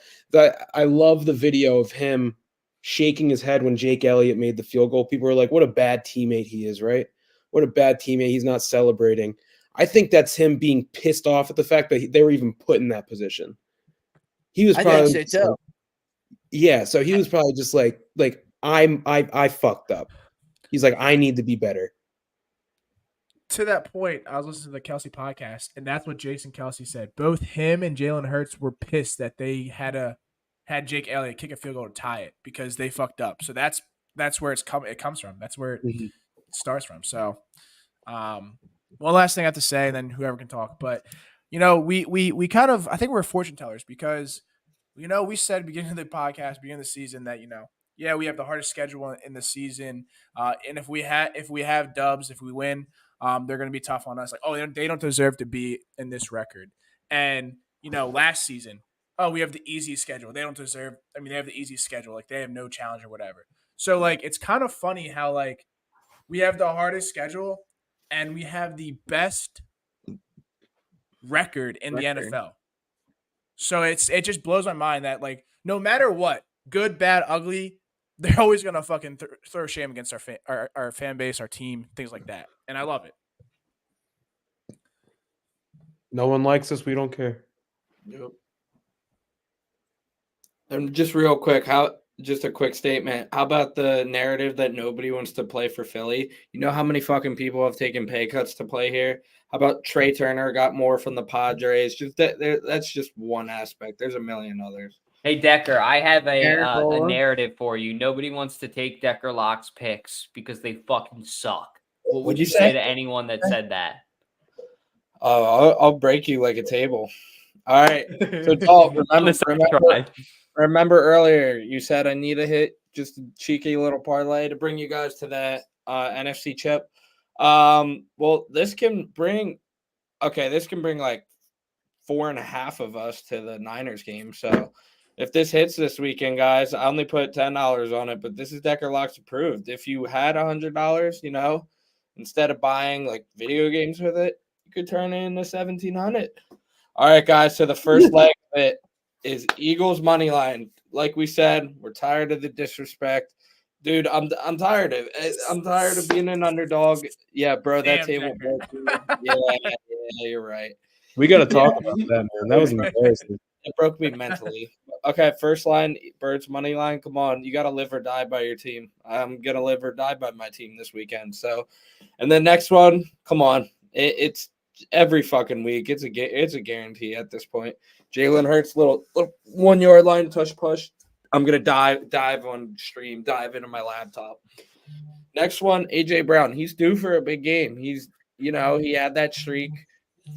I love the video of him shaking his head when Jake Elliott made the field goal. People are like, what a bad teammate he is, right? What a bad teammate. He's not celebrating. I think that's him being pissed off at the fact that they were even put in that position. He was probably, I think so too. Yeah, so he was probably just like I fucked up. He's like, I need to be better. To that point, I was listening to the Kelsey podcast, and that's what Jason Kelsey said. Both him and Jalen Hurts were pissed that they had Jake Elliott kick a field goal to tie it because they fucked up. So that's where it comes from. That's where it starts from. So, one last thing I have to say, and then whoever can talk. But we kind of, I think we're fortune tellers because we said beginning of the podcast, beginning of the season that yeah, we have the hardest schedule in the season, and if we have dubs, if we win. They're going to be tough on us. Like, oh, they don't deserve to be in this record. And, last season, oh, we have the easiest schedule. They don't deserve – I mean, they have the easiest schedule. Like, they have no challenge or whatever. So, like, it's kind of funny how, like, we have the hardest schedule and we have the best record in the NFL. So it just blows my mind that, like, no matter what, good, bad, ugly, they're always going to fucking throw shame against our fan base, our team, things like that. And I love it. No one likes us. We don't care. Yep. And just real quick, just a quick statement. How about the narrative that nobody wants to play for Philly? You know how many fucking people have taken pay cuts to play here? How about Trey Turner got more from the Padres? Just that's just one aspect. There's a million others. Hey, Decker, I have a narrative for you. Nobody wants to take Decker Locke's picks because they fucking suck. What would you say to anyone that said that? I'll break you like a table. All right. So, Paul, remember earlier you said I need to hit just a cheeky little parlay to bring you guys to that NFC chip. Well, this can bring like 4.5 of us to the Niners game. So if this hits this weekend, guys, I only put $10 on it, but this is Decker Locks approved. If you had $100, instead of buying like video games with it, you could turn it into $1,700. All right, guys. So the first leg of it is Eagles money line. Like we said, we're tired of the disrespect, dude. I'm tired of it. I'm tired of being an underdog. Yeah, bro. That table broke. Yeah, you're right. We got to talk about that, man. That was embarrassing. It broke me mentally. Okay, first line, Birds money line. Come on, you got to live or die by your team. I'm gonna live or die by my team this weekend. So, and the next one, come on, it's every fucking week. It's a guarantee at this point. Jalen Hurts, little 1 yard line touch push. I'm gonna dive on stream, dive into my laptop. Next one, AJ Brown. He's due for a big game. He's he had that streak.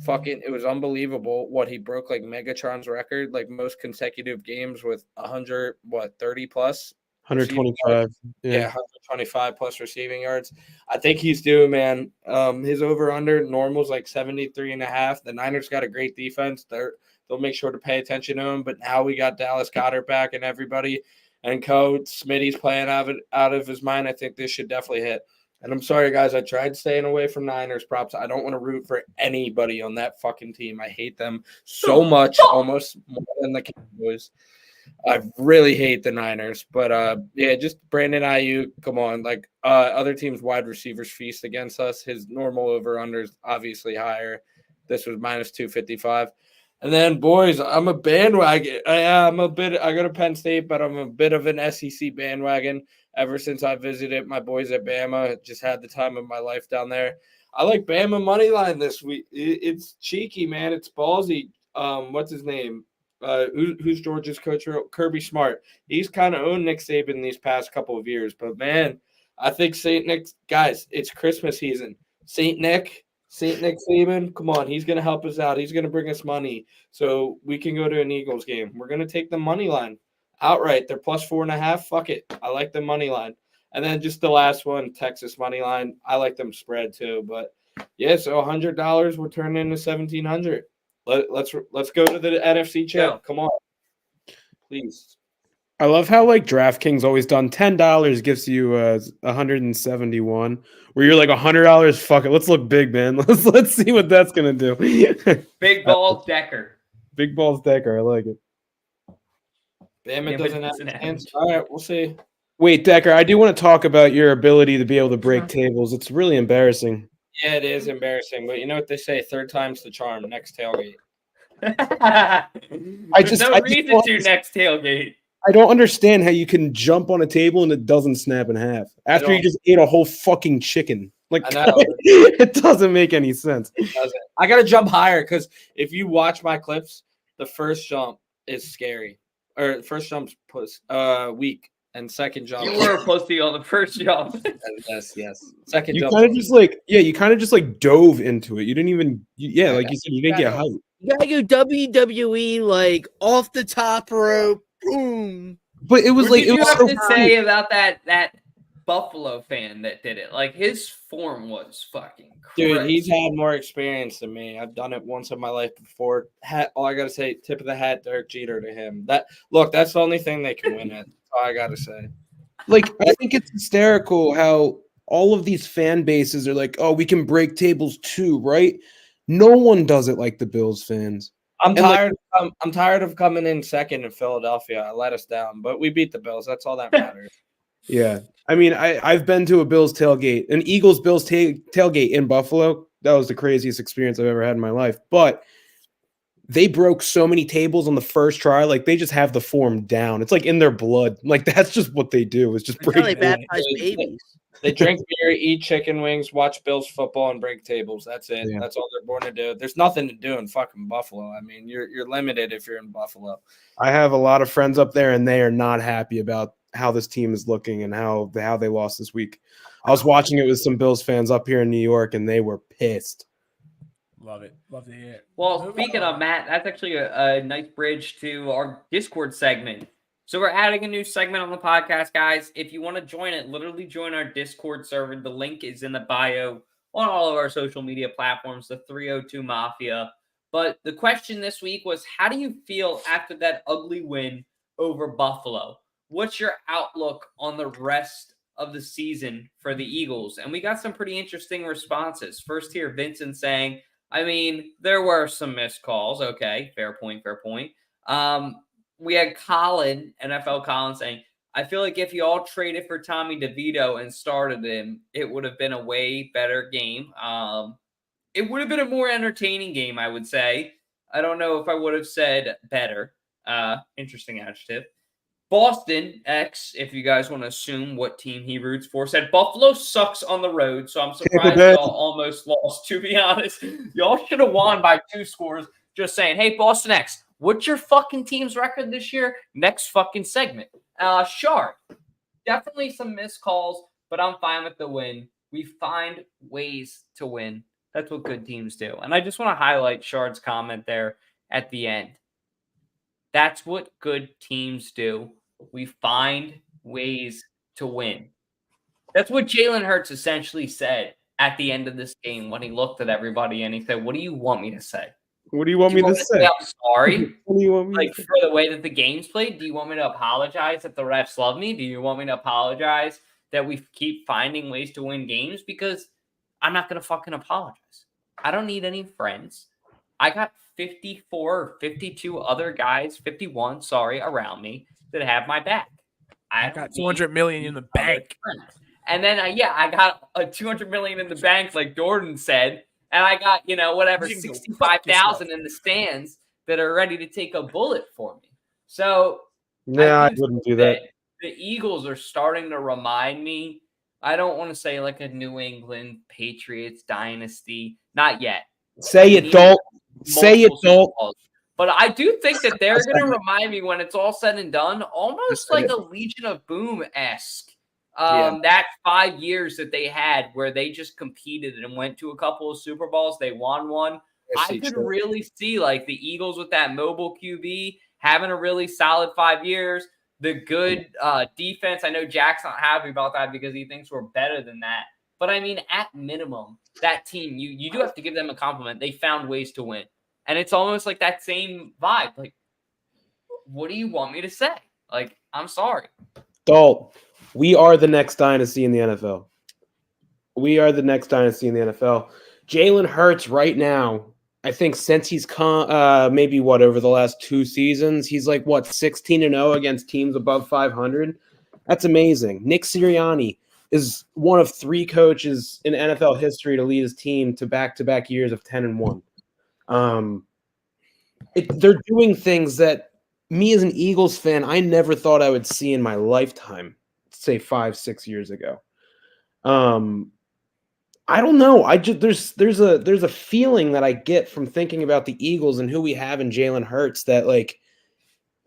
Fucking, it was unbelievable what he broke, like Megatron's record, like most consecutive games with 30 plus 125. Yeah, 125 plus receiving yards. I think he's due, man. His over under normal's like 73.5. The Niners got a great defense. They'll make sure to pay attention to him. But now we got Dallas Goedert back and everybody. and co. Smitty's playing out of his mind. I think this should definitely hit. And I'm sorry, guys. I tried staying away from Niners props. I don't want to root for anybody on that fucking team. I hate them so much, almost more than the Cowboys. I really hate the Niners. But, yeah, just Brandon Ayuk, come on. Like, other teams' wide receivers feast against us. His normal over-under is obviously higher. This was minus 255. And then, boys, I'm a bandwagon. I go to Penn State, but I'm a bit of an SEC bandwagon. Ever since I visited my boys at Bama, just had the time of my life down there. I like Bama money line this week. It's cheeky, man. It's ballsy. What's his name? Who's Georgia's coach? Kirby Smart. He's kind of owned Nick Saban these past couple of years. But, man, I think St. Nick – guys, it's Christmas season. St. Nick Saban, come on. He's going to help us out. He's going to bring us money so we can go to an Eagles game. We're going to take the money line. Outright, they're plus 4.5. Fuck it. I like the money line. And then just the last one, Texas money line. I like them spread too. But yeah, so $100 will turn into $1,700. Let's go to the NFC channel. Come on, please. I love how like DraftKings always done $10 gives you 171. Where you're like $100. Fuck it. Let's look big, man. Let's see what that's gonna do. Big balls Decker. Big balls Decker. I like it. Damn, it doesn't have hands. All right, we'll see. Wait, Decker, I do want to talk about your ability to be able to break tables. It's really embarrassing. Yeah, it is embarrassing, but you know what they say? Third time's the charm. Next tailgate. There's no reason to next tailgate. I don't understand how you can jump on a table and it doesn't snap in half after you just ate a whole fucking chicken. Like, it doesn't make any sense. It doesn't. I got to jump higher because if you watch my clips, the first jump is scary. Or first jump's weak, and second jump. You were a pussy on the first jump. Yes. Second jump. You kind of just dove into it. You didn't even, like you said, you didn't get hype. You gotta go WWE like off the top rope, boom. But it was what like did it you was have so to say about that Buffalo fan that did it? Like his form was fucking crazy. Dude, he's had more experience than me. I've done it once in my life before. All I gotta say, tip of the hat, Derek Jeter to him. That's the only thing they can win at. That's all I gotta say. Like, I think it's hysterical how all of these fan bases are like, oh, we can break tables too, right? No one does it like the Bills fans. I'm tired of coming in second in Philadelphia. I let us down, but we beat the Bills. That's all that matters. Yeah. I mean, I've been to a Bills tailgate, an Eagles-Bills tailgate in Buffalo. That was the craziest experience I've ever had in my life. But they broke so many tables on the first try. Like, they just have the form down. It's like in their blood. Like, that's just what they do. It's just break. They baptize babies. They drink beer, eat chicken wings, watch Bills football, and break tables. That's it. Yeah. That's all they're born to do. There's nothing to do in fucking Buffalo. I mean, you're limited if you're in Buffalo. I have a lot of friends up there, and they are not happy about how this team is looking and how they lost this week. I was watching it with some Bills fans up here in New York, and they were pissed. Love it. Love to hear it. Well, speaking of Matt, that's actually a nice bridge to our Discord segment. So we're adding a new segment on the podcast, guys. If you want to join it, literally join our Discord server. The link is in the bio on all of our social media platforms, the 302 Mafia. But the question this week was, how do you feel after that ugly win over Buffalo? What's your outlook on the rest of the season for the Eagles? And we got some pretty interesting responses. First here, Vincent saying, I mean, there were some missed calls. Okay, fair point. We had Colin, NFL Colin, saying, I feel like if you all traded for Tommy DeVito and started him, it would have been a way better game. It would have been a more entertaining game, I would say. I don't know if I would have said better. Interesting adjective. Boston X, if you guys want to assume what team he roots for, said Buffalo sucks on the road, so I'm surprised y'all almost lost, to be honest. Y'all should have won by 2 scores. Just saying, hey, Boston X, what's your fucking team's record this year? Next fucking segment. Shard, definitely some missed calls, but I'm fine with the win. We find ways to win. That's what good teams do. And I just want to highlight Shard's comment there at the end. That's what good teams do. We find ways to win. That's what Jalen Hurts essentially said at the end of this game when he looked at everybody and he said, what do you want me to say? What do you want me to say? I'm sorry. What do you want me Like to say? for the way that the game's played, do you want me to apologize that the refs love me? Do you want me to apologize that we keep finding ways to win games? Because I'm not going to fucking apologize. I don't need any friends. I got 54 or 52 other guys, 51, sorry, around me that have my back. I got 200 million in the bank. And then, I got a 200 million in the bank, like Jordan said. And I got, whatever, 65,000 in the stands that are ready to take a bullet for me. So, I wouldn't do that. The Eagles are starting to remind me. I don't want to say like a New England Patriots dynasty. Not yet. Say it, Dolt. Say it, Dolt. But I do think that they're going to remind me when it's all said and done, almost like a Legion of Boom-esque. That 5 years that they had where they just competed and went to a couple of Super Bowls. They won one. I could really see like the Eagles with that mobile QB having a really solid 5 years. The good defense. I know Jack's not happy about that because he thinks we're better than that. But I mean, at minimum, that team, you do have to give them a compliment. They found ways to win. And it's almost like that same vibe. Like, what do you want me to say? Like, I'm sorry. Dolt, we are the next dynasty in the NFL. We are the next dynasty in the NFL. Jalen Hurts right now, I think since he's maybe over the last 2 seasons, he's like 16-0 against teams above 500. That's amazing. Nick Sirianni is one of 3 coaches in NFL history to lead his team to back-to-back years of 10-1. They're doing things that me as an Eagles fan, I never thought I would see in my lifetime, say 5-6 years ago. I don't know. There's a feeling that I get from thinking about the Eagles and who we have in Jalen Hurts that like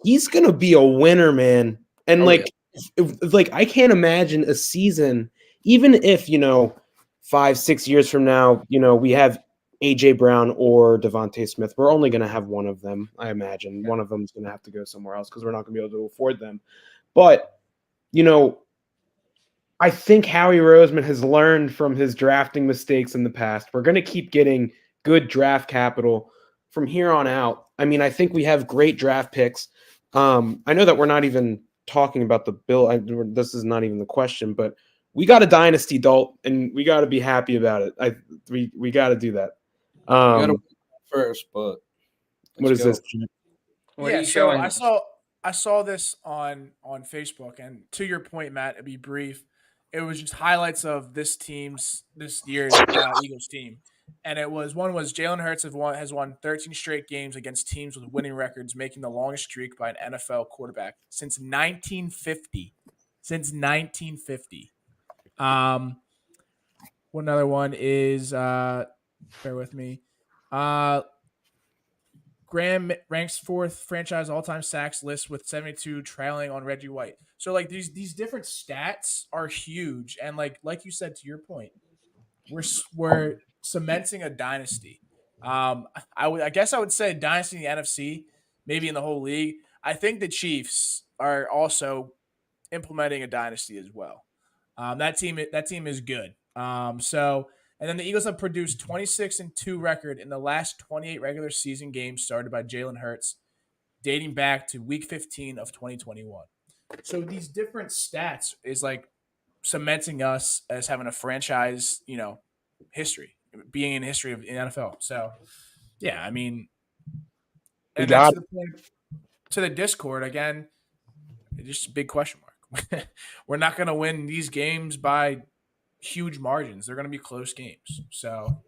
he's gonna be a winner, man. And I can't imagine a season, even if 5-6 years from now, we have AJ Brown or Devontae Smith. We're only gonna have one of them, I imagine. One of them is gonna have to go somewhere else because we're not gonna be able to afford them. But I think Howie Roseman has learned from his drafting mistakes in the past. We're going to keep getting good draft capital from here on out. I mean, I think we have great draft picks. I know that we're not even talking about the bill. This is not even the question, but we got a dynasty, Dolt, and we got to be happy about it. We got to do that. We got to first, but what is this? What are you showing? I saw this on Facebook, and to your point, Matt, it'd be brief. It was just highlights of this year's Eagles team, and one was Jalen Hurts has won 13 straight games against teams with winning records, making the longest streak by an NFL quarterback since 1950. One other one is bear with me. Graham ranks 4th franchise all-time sacks list with 72, trailing on Reggie White. So like these different stats are huge, and like you said, to your point, we're cementing a dynasty. I guess I would say a dynasty in the NFC, maybe in the whole league. I think the Chiefs are also implementing a dynasty as well. That team is good. And then the Eagles have produced 26-2 record in the last 28 regular season games started by Jalen Hurts, dating back to Week 15 of 2021. So these different stats is like cementing us as having a franchise, history, being in history of the NFL. So, yeah, I mean, and that's the point to the Discord again. It's just a big question mark. We're not going to win these games by huge margins. They're going to be close games. So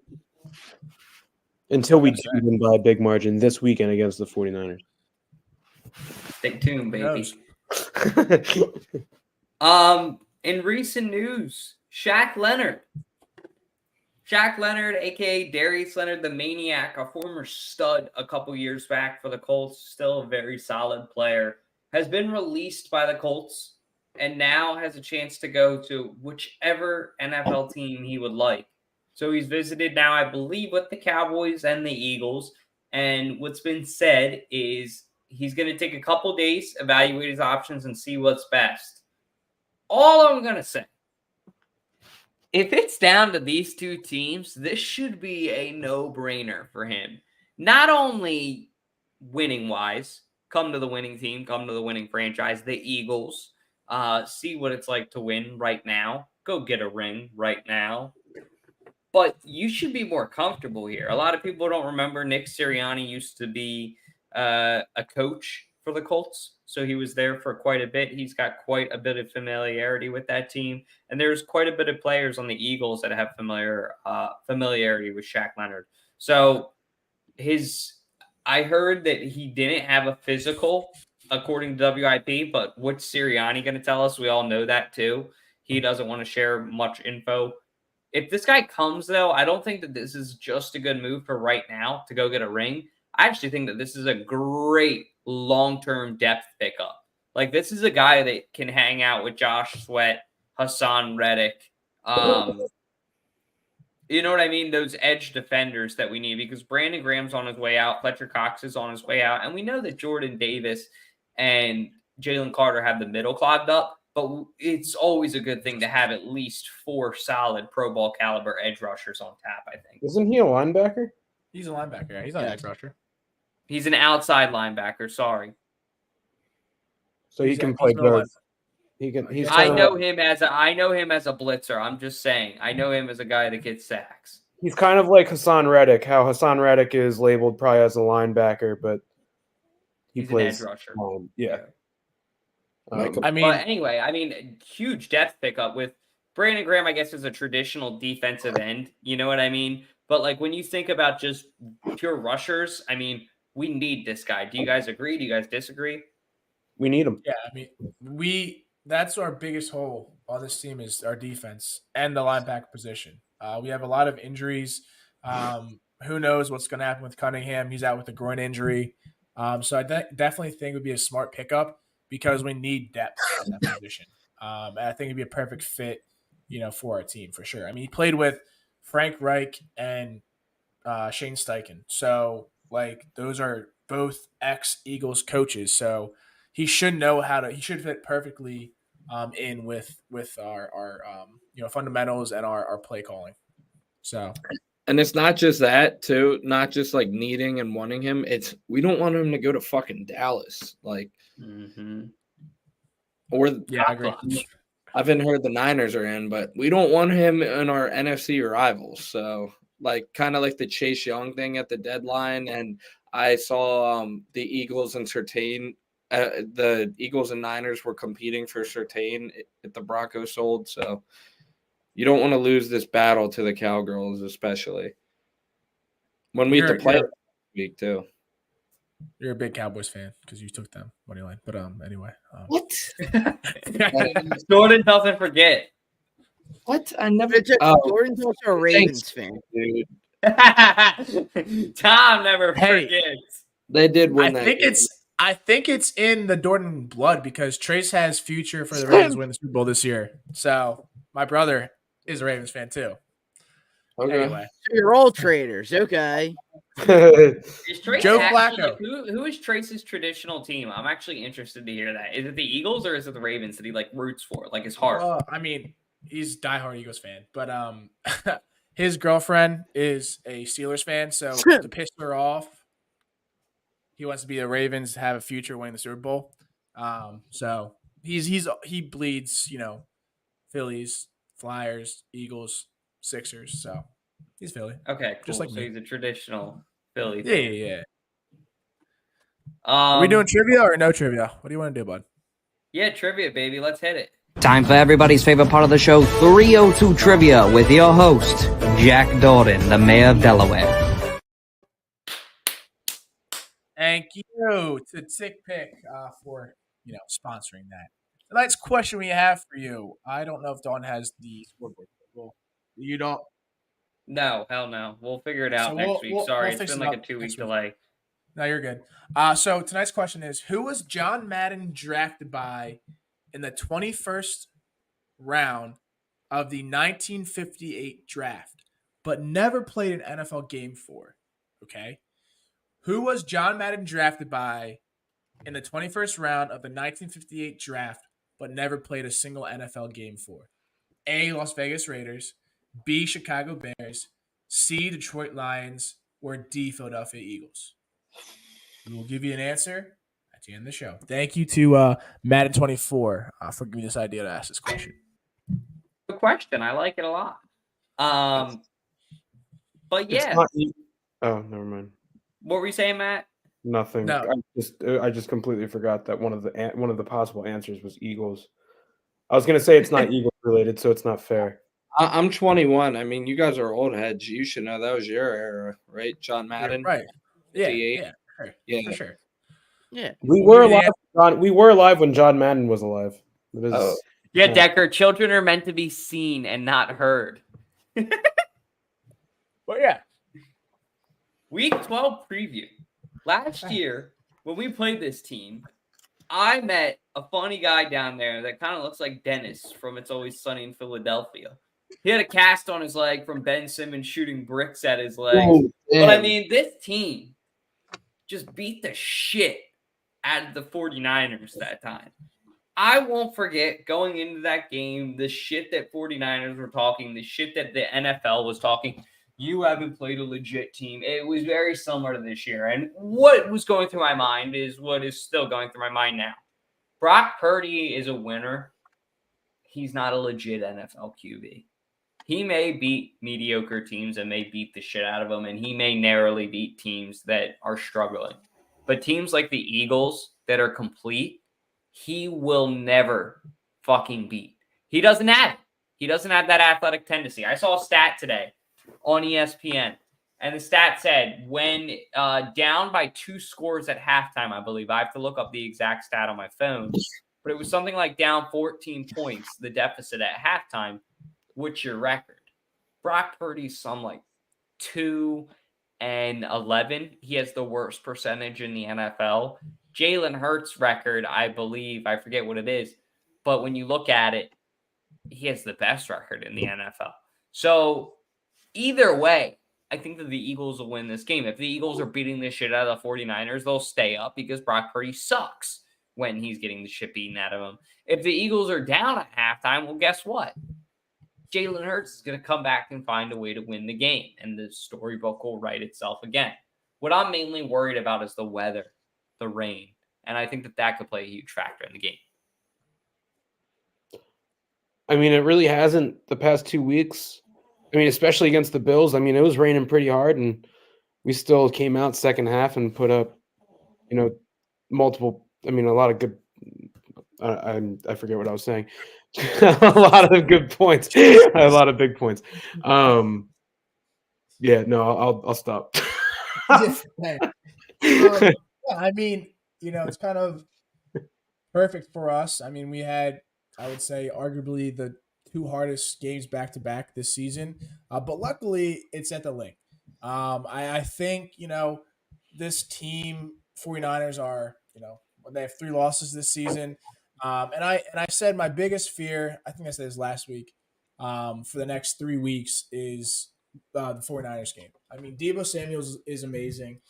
until we do win by a big margin this weekend against the 49ers. Stay tuned, baby. In recent news, Shaq Leonard, aka Darius Leonard, the Maniac, a former stud a couple years back for the Colts, still a very solid player, has been released by the Colts and now has a chance to go to whichever NFL team he would like. So he's visited now, I believe, with the Cowboys and the Eagles. And what's been said is he's going to take a couple days, evaluate his options, and see what's best. All I'm going to say, if it's down to these two teams, this should be a no-brainer for him. not only winning wise, come to the winning team, come to the winning franchise, the Eagles, see what it's like to win right now. Go get a ring right now. But you should be more comfortable here. A lot of people don't remember Nick Sirianni used to be a coach for the Colts. So he was there for quite a bit. He's got quite a bit of familiarity with that team. And there's quite a bit of players on the Eagles that have familiarity with Shaq Leonard. So I heard that he didn't have a physical according to WIP, but what's Sirianni going to tell us? We all know that too. He doesn't want to share much info. If this guy comes, though, I don't think that this is just a good move for right now to go get a ring. I actually think that this is a great long-term depth pickup. Like, this is a guy that can hang out with Josh Sweat, Hassan Reddick. You know what I mean? Those edge defenders that we need, because Brandon Graham's on his way out. Fletcher Cox is on his way out. And we know that Jordan Davis and Jalen Carter have the middle clogged up. But it's always a good thing to have at least 4 solid Pro Bowl caliber edge rushers on tap, I think. Isn't he a linebacker? He's a linebacker. Yeah. He's not an edge rusher. He's an outside linebacker. Sorry. So he can play both. I know him as a blitzer. I'm just saying. I know him as a guy that gets sacks. He's kind of like Hassan Reddick, how Hassan Reddick is labeled probably as a linebacker, but he's plays an edge rusher. Yeah. But anyway, huge depth pickup with Brandon Graham, I guess, is a traditional defensive end. You know what I mean? But like when you think about just pure rushers, we need this guy. Do you guys agree? Do you guys disagree? We need him. Yeah, that's our biggest hole on this team is our defense and the linebacker position. We have a lot of injuries. Who knows what's going to happen with Cunningham? He's out with a groin injury. So I definitely think it would be a smart pickup, because we need depth in that position. And I think it'd be a perfect fit, for our team for sure. He played with Frank Reich and Shane Steichen. So, those are both ex-Eagles coaches. So he should know he should fit perfectly in with our fundamentals and our play calling. So. And it's not just that, too. Not just needing and wanting him. It's we don't want him to go to fucking Dallas. Or I agree. I haven't heard the Niners are in, but we don't want him in our NFC rivals. So, kind of like the Chase Young thing at the deadline. And I saw the Eagles and Surtain. The Eagles and Niners were competing for Surtain if the Broncos sold. So, you don't want to lose this battle to the Cowgirls, especially when we have to play this week too. You're a big Cowboys fan because you took them money line. But anyway, what? Jordan doesn't forget. What? I never. Jordan's also a Ravens fan, dude. Tom never forgets. They did win. I think it's in the Jordan blood because Trace has future for the Ravens win the Super Bowl this year. So my brother is a Ravens fan too. Okay. Anyway, so you're all traders, okay? Is Trace Joe Flacco. Who is Trace's traditional team? I'm actually interested to hear that. Is it the Eagles or is it the Ravens that he roots for? His heart. He's a diehard Eagles fan, but his girlfriend is a Steelers fan, so to piss her off, he wants to be the Ravens to have a future winning the Super Bowl. So he bleeds, Phillies, Flyers, Eagles, Sixers. So he's Philly. Okay, cool. Just like so me. he's a traditional Philly. Yeah. Are we doing trivia or no trivia? What do you want to do, bud? Yeah, trivia, baby. Let's hit it. Time for everybody's favorite part of the show, 302 Trivia, with your host, Jack Dordan, the mayor of Delaware. Thank you to Tick Pick for sponsoring that. Tonight's question we have for you. I don't know if Dawn has the scoreboard. Well, you don't. No, hell no. We'll figure it out next week. Sorry, it's been a 2-week delay. No, you're good. So tonight's question is: who was John Madden drafted by in the 21st round of the 1958 draft, but never played an NFL game for? Okay. Who was John Madden drafted by in the 21st round of the 1958 draft, but never played a single NFL game for? A, Las Vegas Raiders. B, Chicago Bears. C, Detroit Lions. or D, Philadelphia Eagles? We will give you an answer at the end of the show. Thank you to Madden24 for giving me this idea to ask this question. Good question. I like it a lot. But yeah. Oh, never mind. What were you saying, Matt? Nothing. No. I just completely forgot that one of the possible answers was Eagles. I was gonna say it's not Eagles related, so it's not fair. I'm 21. I mean, you guys are old heads. You should know that was your era, right? John Madden. Right. Yeah. D8. Yeah. For sure. Yeah. We were alive. We were alive when John Madden was alive. Yeah, Decker. Children are meant to be seen and not heard. But yeah. Week 12 preview. Last year, when we played this team, I met a funny guy down there that kind of looks like Dennis from It's Always Sunny in Philadelphia. He had a cast on his leg from Ben Simmons shooting bricks at his legs. Oh, but I mean, this team just beat the shit out of the 49ers that time. I won't forget going into that game, the shit that 49ers were talking, the shit that the NFL was talking. You haven't played a legit team. It was very similar to this year. And what was going through my mind is what is still going through my mind now. Brock Purdy is a winner. He's not a legit NFL QB. He may beat mediocre teams and may beat the shit out of them, and he may narrowly beat teams that are struggling. But teams like the Eagles that are complete, he will never fucking beat. He doesn't have it. He doesn't have that athletic tendency. I saw a stat today on ESPN, and the stat said when down by 2 scores at halftime, I believe. I have to look up the exact stat on my phone, but it was something like down 14 points, the deficit at halftime. What's your record? Brock Purdy's some like 2-11. He has the worst percentage in the NFL. Jalen Hurts' record, I believe, I forget what it is, but when you look at it, he has the best record in the NFL. So either way, I think that the Eagles will win this game. If the Eagles are beating the shit out of the 49ers, they'll stay up because Brock Purdy sucks when he's getting the shit beaten out of him. If the Eagles are down at halftime, well, guess what? Jalen Hurts is going to come back and find a way to win the game, and the storybook will write itself again. What I'm mainly worried about is the weather, the rain, and I think that that could play a huge factor in the game. I mean, it really hasn't the past 2 weeks. I mean, especially against the Bills. I mean, it was raining pretty hard, and we still came out second half and put up, multiple. I mean, a lot of good. I forget what I was saying. A lot of good points. A lot of big points. Yeah, no, I'll stop. I mean, it's kind of perfect for us. I mean, we had, I would say, arguably the 2 hardest games back to back this season, but luckily it's at the link. I think this team 49ers are they have 3 losses this season. And I said my biggest fear, I think I said this last week, for the next 3 weeks is the 49ers game. I mean, Deebo Samuels is amazing.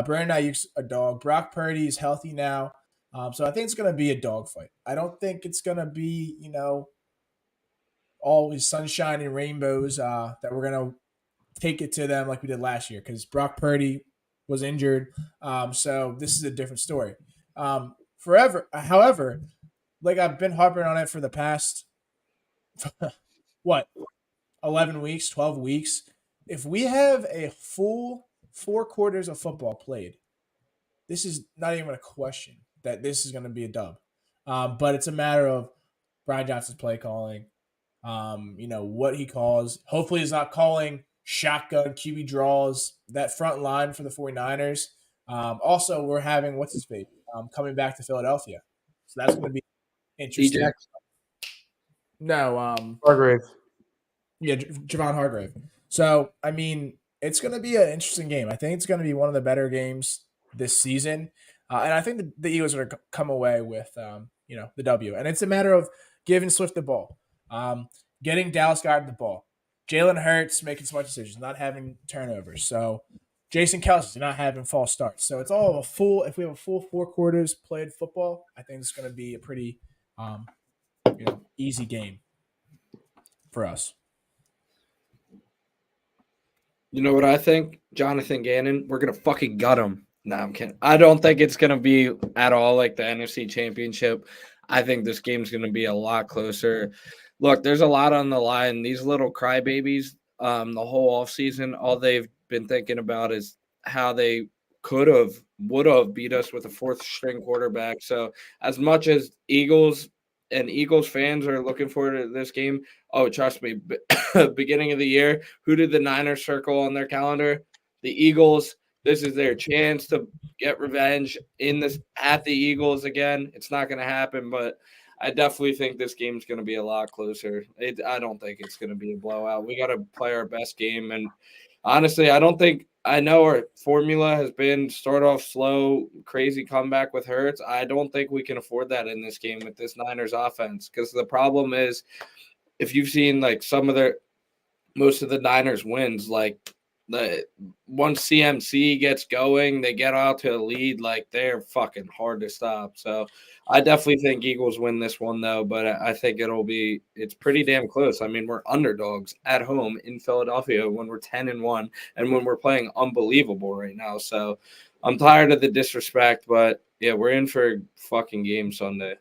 Brandon Ayuk's a dog. Brock Purdy is healthy now. So I think it's going to be a dogfight. I don't think it's going to be, always sunshine and rainbows that we're going to take it to them like we did last year because Brock Purdy was injured. So this is a different story. However, like I've been harping on it for the past, 11 weeks, 12 weeks. If we have a full 4 quarters of football played, this is not even a question that this is going to be a dub. But it's a matter of Brian Johnson's play calling, what he calls. Hopefully he's not calling shotgun QB draws, that front line for the 49ers. Also, we're having, what's his face, coming back to Philadelphia. So that's going to be interesting. No, Hargrave. Yeah, Javon Hargrave. So, I mean, it's going to be an interesting game. I think it's going to be one of the better games this season. And I think the Eagles are going to come away with, the W. And it's a matter of giving Swift the ball, getting Dallas Goedert the ball, Jalen Hurts making smart decisions, not having turnovers. So, Jason Kelce not having false starts. So, it's all if we have a full 4 quarters played football, I think it's going to be a pretty, easy game for us. You know what I think? Jonathan Gannon, we're going to fucking gut him. No, I'm kidding. I don't think it's going to be at all like the NFC Championship. I think this game's going to be a lot closer. Look, there's a lot on the line. These little crybabies, the whole offseason, all they've been thinking about is how they would have beat us with a fourth string quarterback. So as much as Eagles fans are looking forward to this game, oh, trust me, beginning of the year, who did the Niners circle on their calendar? The Eagles. This is their chance to get revenge at the Eagles again. It's not going to happen, but I definitely think this game's going to be a lot closer. I don't think it's going to be a blowout. We got to play our best game, and honestly, I know our formula has been start off slow, crazy comeback with Hurts. I don't think we can afford that in this game with this Niners offense, because the problem is, if you've seen like most of the Niners wins, like once CMC gets going, they get out to a lead, like they're fucking hard to stop. So I definitely think Eagles win this one though, but I think it's pretty damn close. I mean, we're underdogs at home in Philadelphia when we're 10-1 and when we're playing unbelievable right now. So I'm tired of the disrespect, but yeah, we're in for a fucking game Sunday.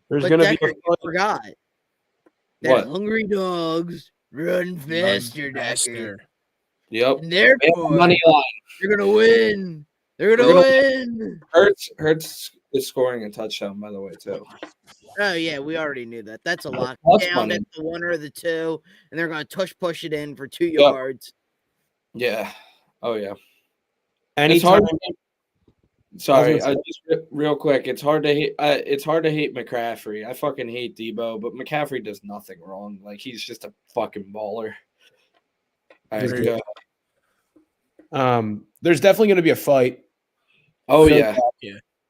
There's going to be I forgot. That hungry dogs run faster, Decker. Yep. And therefore, money line. They're gonna win. They're gonna win. Hurts is scoring a touchdown, by the way, too. Oh yeah, we already knew that. That's a lock down at the 1 or the 2, and they're gonna push it in for 2 yards. Yeah. Oh yeah. Anytime. Sorry, just real quick. It's hard to hate. McCaffrey. I fucking hate Debo, but McCaffrey does nothing wrong. Like, he's just a fucking baller. There's definitely going to be a fight. Oh yeah.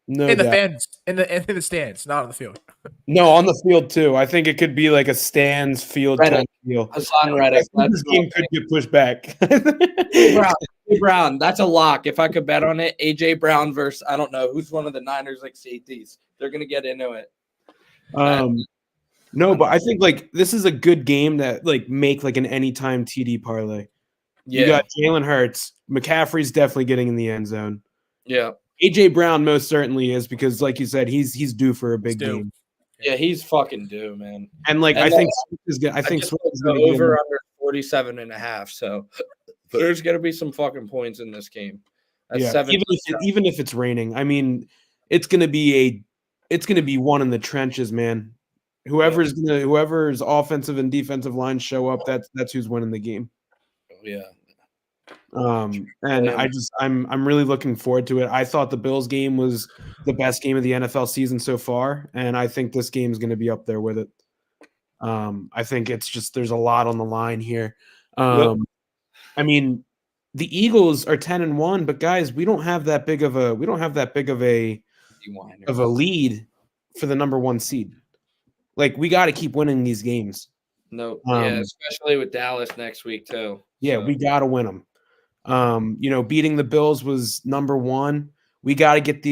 No in the doubt. fans, in the stands, not on the field. No, on the field too. I think it could be like a stands field type deal. Hassan Reddick. This game could get pushed back. AJ Brown, that's a lock. If I could bet on it, AJ Brown versus I don't know who's one of the Niners like safeties. They're gonna get into it. No, but I think like this is a good game that like make like an anytime TD parlay. Yeah. You got Jalen Hurts. McCaffrey's definitely getting in the end zone. Yeah. AJ Brown most certainly is because, like you said, he's due for a big game. Yeah, he's fucking due, man. And like I think Swift is good. I think Swift is going to over under 47.5. So there's going to be some fucking points in this game. That's even if it's raining. I mean, it's going to be one in the trenches, man. Whoever's offensive and defensive lines show up, that's who's winning the game. Yeah. And I'm really looking forward to it. I thought the Bills game was the best game of the NFL season so far, and I think this game is going to be up there with it. I think it's just there's a lot on the line here. I mean, the Eagles are 10-1, but guys, we don't have that big of a lead for the number 1 seed. Like, we got to keep winning these games. No, yeah, especially with Dallas next week too. Yeah, we got to win them. Beating the Bills was number 1. We got to get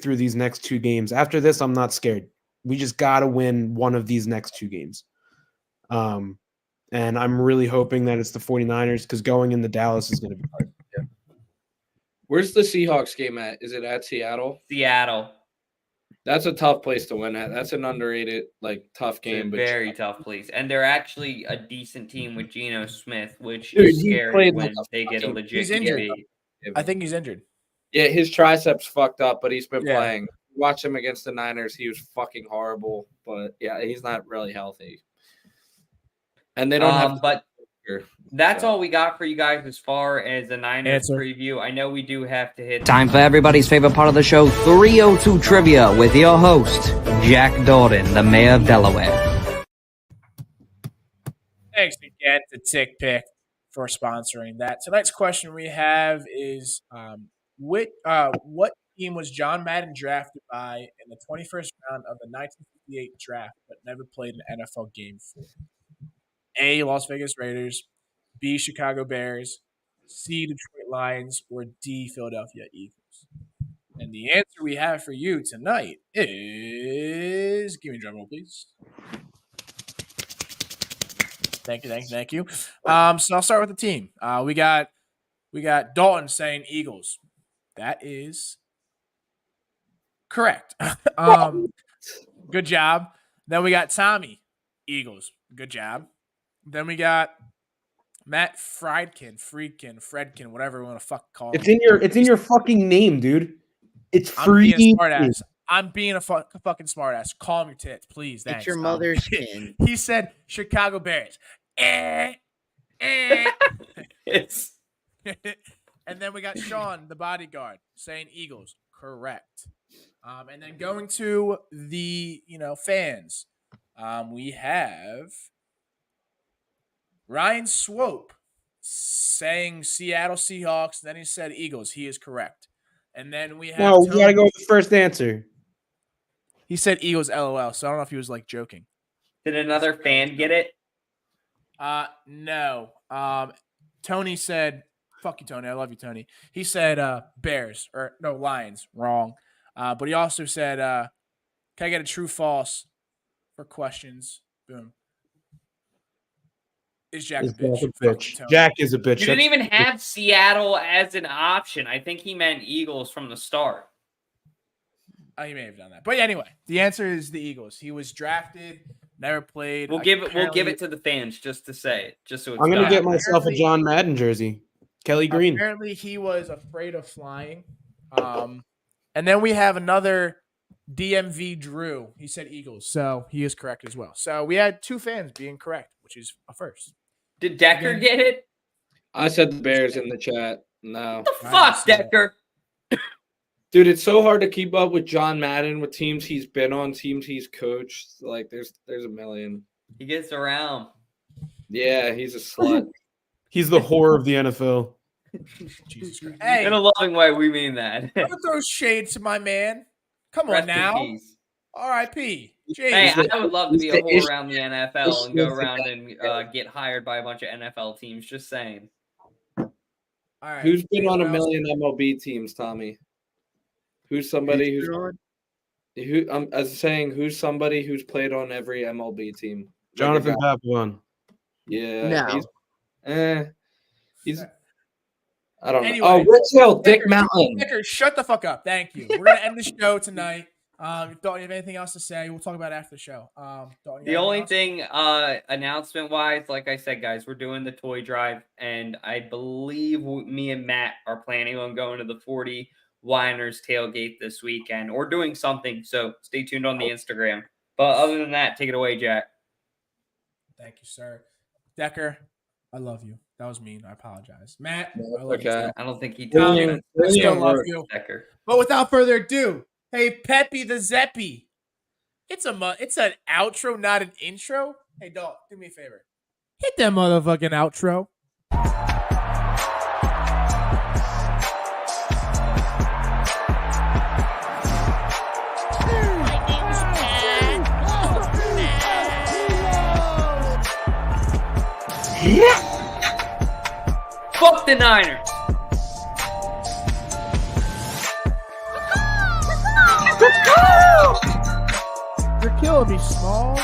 through these next 2 games. After this, I'm not scared. We just got to win one of these next 2 games. And I'm really hoping that it's the 49ers because going into Dallas is going to be hard. Yeah. Where's the Seahawks game at? Is it at Seattle? Seattle. That's a tough place to win at. That's an underrated, tough game. But very tough place. And they're actually a decent team with Geno Smith, which is scary when they get a legit He's injured. I think he's injured. Yeah, his triceps fucked up, but he's been playing. Watch him against the Niners. He was fucking horrible. But, yeah, he's not really healthy. And they don't have – But that's all we got for you guys as far as the Niners preview. I know we do have to hit. Time for everybody's favorite part of the show, 302 Trivia, with your host, Jack Dalton, the mayor of Delaware. Thanks again to Tick Pick for sponsoring that. Tonight's question we have is what team was John Madden drafted by in the 21st round of the 1958 draft but never played an NFL game for? A, Las Vegas Raiders, B, Chicago Bears, C, Detroit Lions, or D, Philadelphia Eagles? And the answer we have for you tonight is, give me a drum roll, please. Thank you. So I'll start with the team. We got We got Dalton saying Eagles. That is correct. Good job. Then we got Tommy, Eagles. Good job. Then we got Matt Fredkin, whatever we want to fuck call him. It's in your fucking name, dude. It's free. I'm being a fucking smartass. Calm your tits, please. Thanks. It's your mother's kin. He said Chicago Bears. It's And then we got Sean, the bodyguard, saying Eagles. Correct. And then going to the fans, we have Ryan Swope saying Seattle Seahawks. Then he said Eagles. He is correct. And then we have we gotta go with the first answer. He said Eagles, LOL. So I don't know if he was like joking. Did another fan get it? No. Tony said, fuck you, Tony. I love you, Tony. He said Bears or no Lions. Wrong. But he also said, can I get a true false for questions? Boom. Is Jack a bitch? Jack is a bitch. You didn't even have Seattle as an option. I think he meant Eagles from the start. Oh, he may have done that. But anyway, the answer is the Eagles. He was drafted, never played. We'll give it to the fans just to say it, just so it's I'm gonna done. get myself a John Madden jersey. Kelly Green. Apparently, he was afraid of flying. And then we have another DMV Drew. He said Eagles, so he is correct as well. So we had two fans being correct, which is a first. Did Decker get it? I said the Bears in the chat. No. What the fuck, Decker? Dude, it's so hard to keep up with John Madden with teams he's been on, teams he's coached. Like, there's a million. He gets around. Yeah, he's a slut. He's the whore of the NFL. Jesus Christ. Hey, in a loving way, we mean that. Don't throw shade to my man. Come on now. R.I.P. Hey, I would love to be a whore around the NFL and go around and get hired by a bunch of NFL teams. Just saying. All right. Who's been on a million MLB teams, Tommy? Who's somebody who's who's somebody who's played on every MLB team? Jonathan Papelbon. Yeah. No. He's I don't know. Anyway, oh, Rich Hill, Dick Mountain. Dicker, shut the fuck up. Thank you. We're gonna end the show tonight. Don't you have anything else to say? We'll talk about it after the show. The only thing, announcement wise, like I said, guys, we're doing the toy drive, and I believe me and Matt are planning on going to the 40 Winers tailgate this weekend or doing something. So stay tuned on the Instagram. But other than that, take it away, Jack. Thank you, sir. Decker, I love you. That was mean. I apologize. Matt, No, I love you. okay. I don't think he Tommy, I still love work. you. Decker. But without further ado, hey, Peppy the Zeppy. It's an outro, not an intro. Hey, dog, do me a favor. Hit that motherfucking outro. Fuck the Niners. You're killing me, Smalls.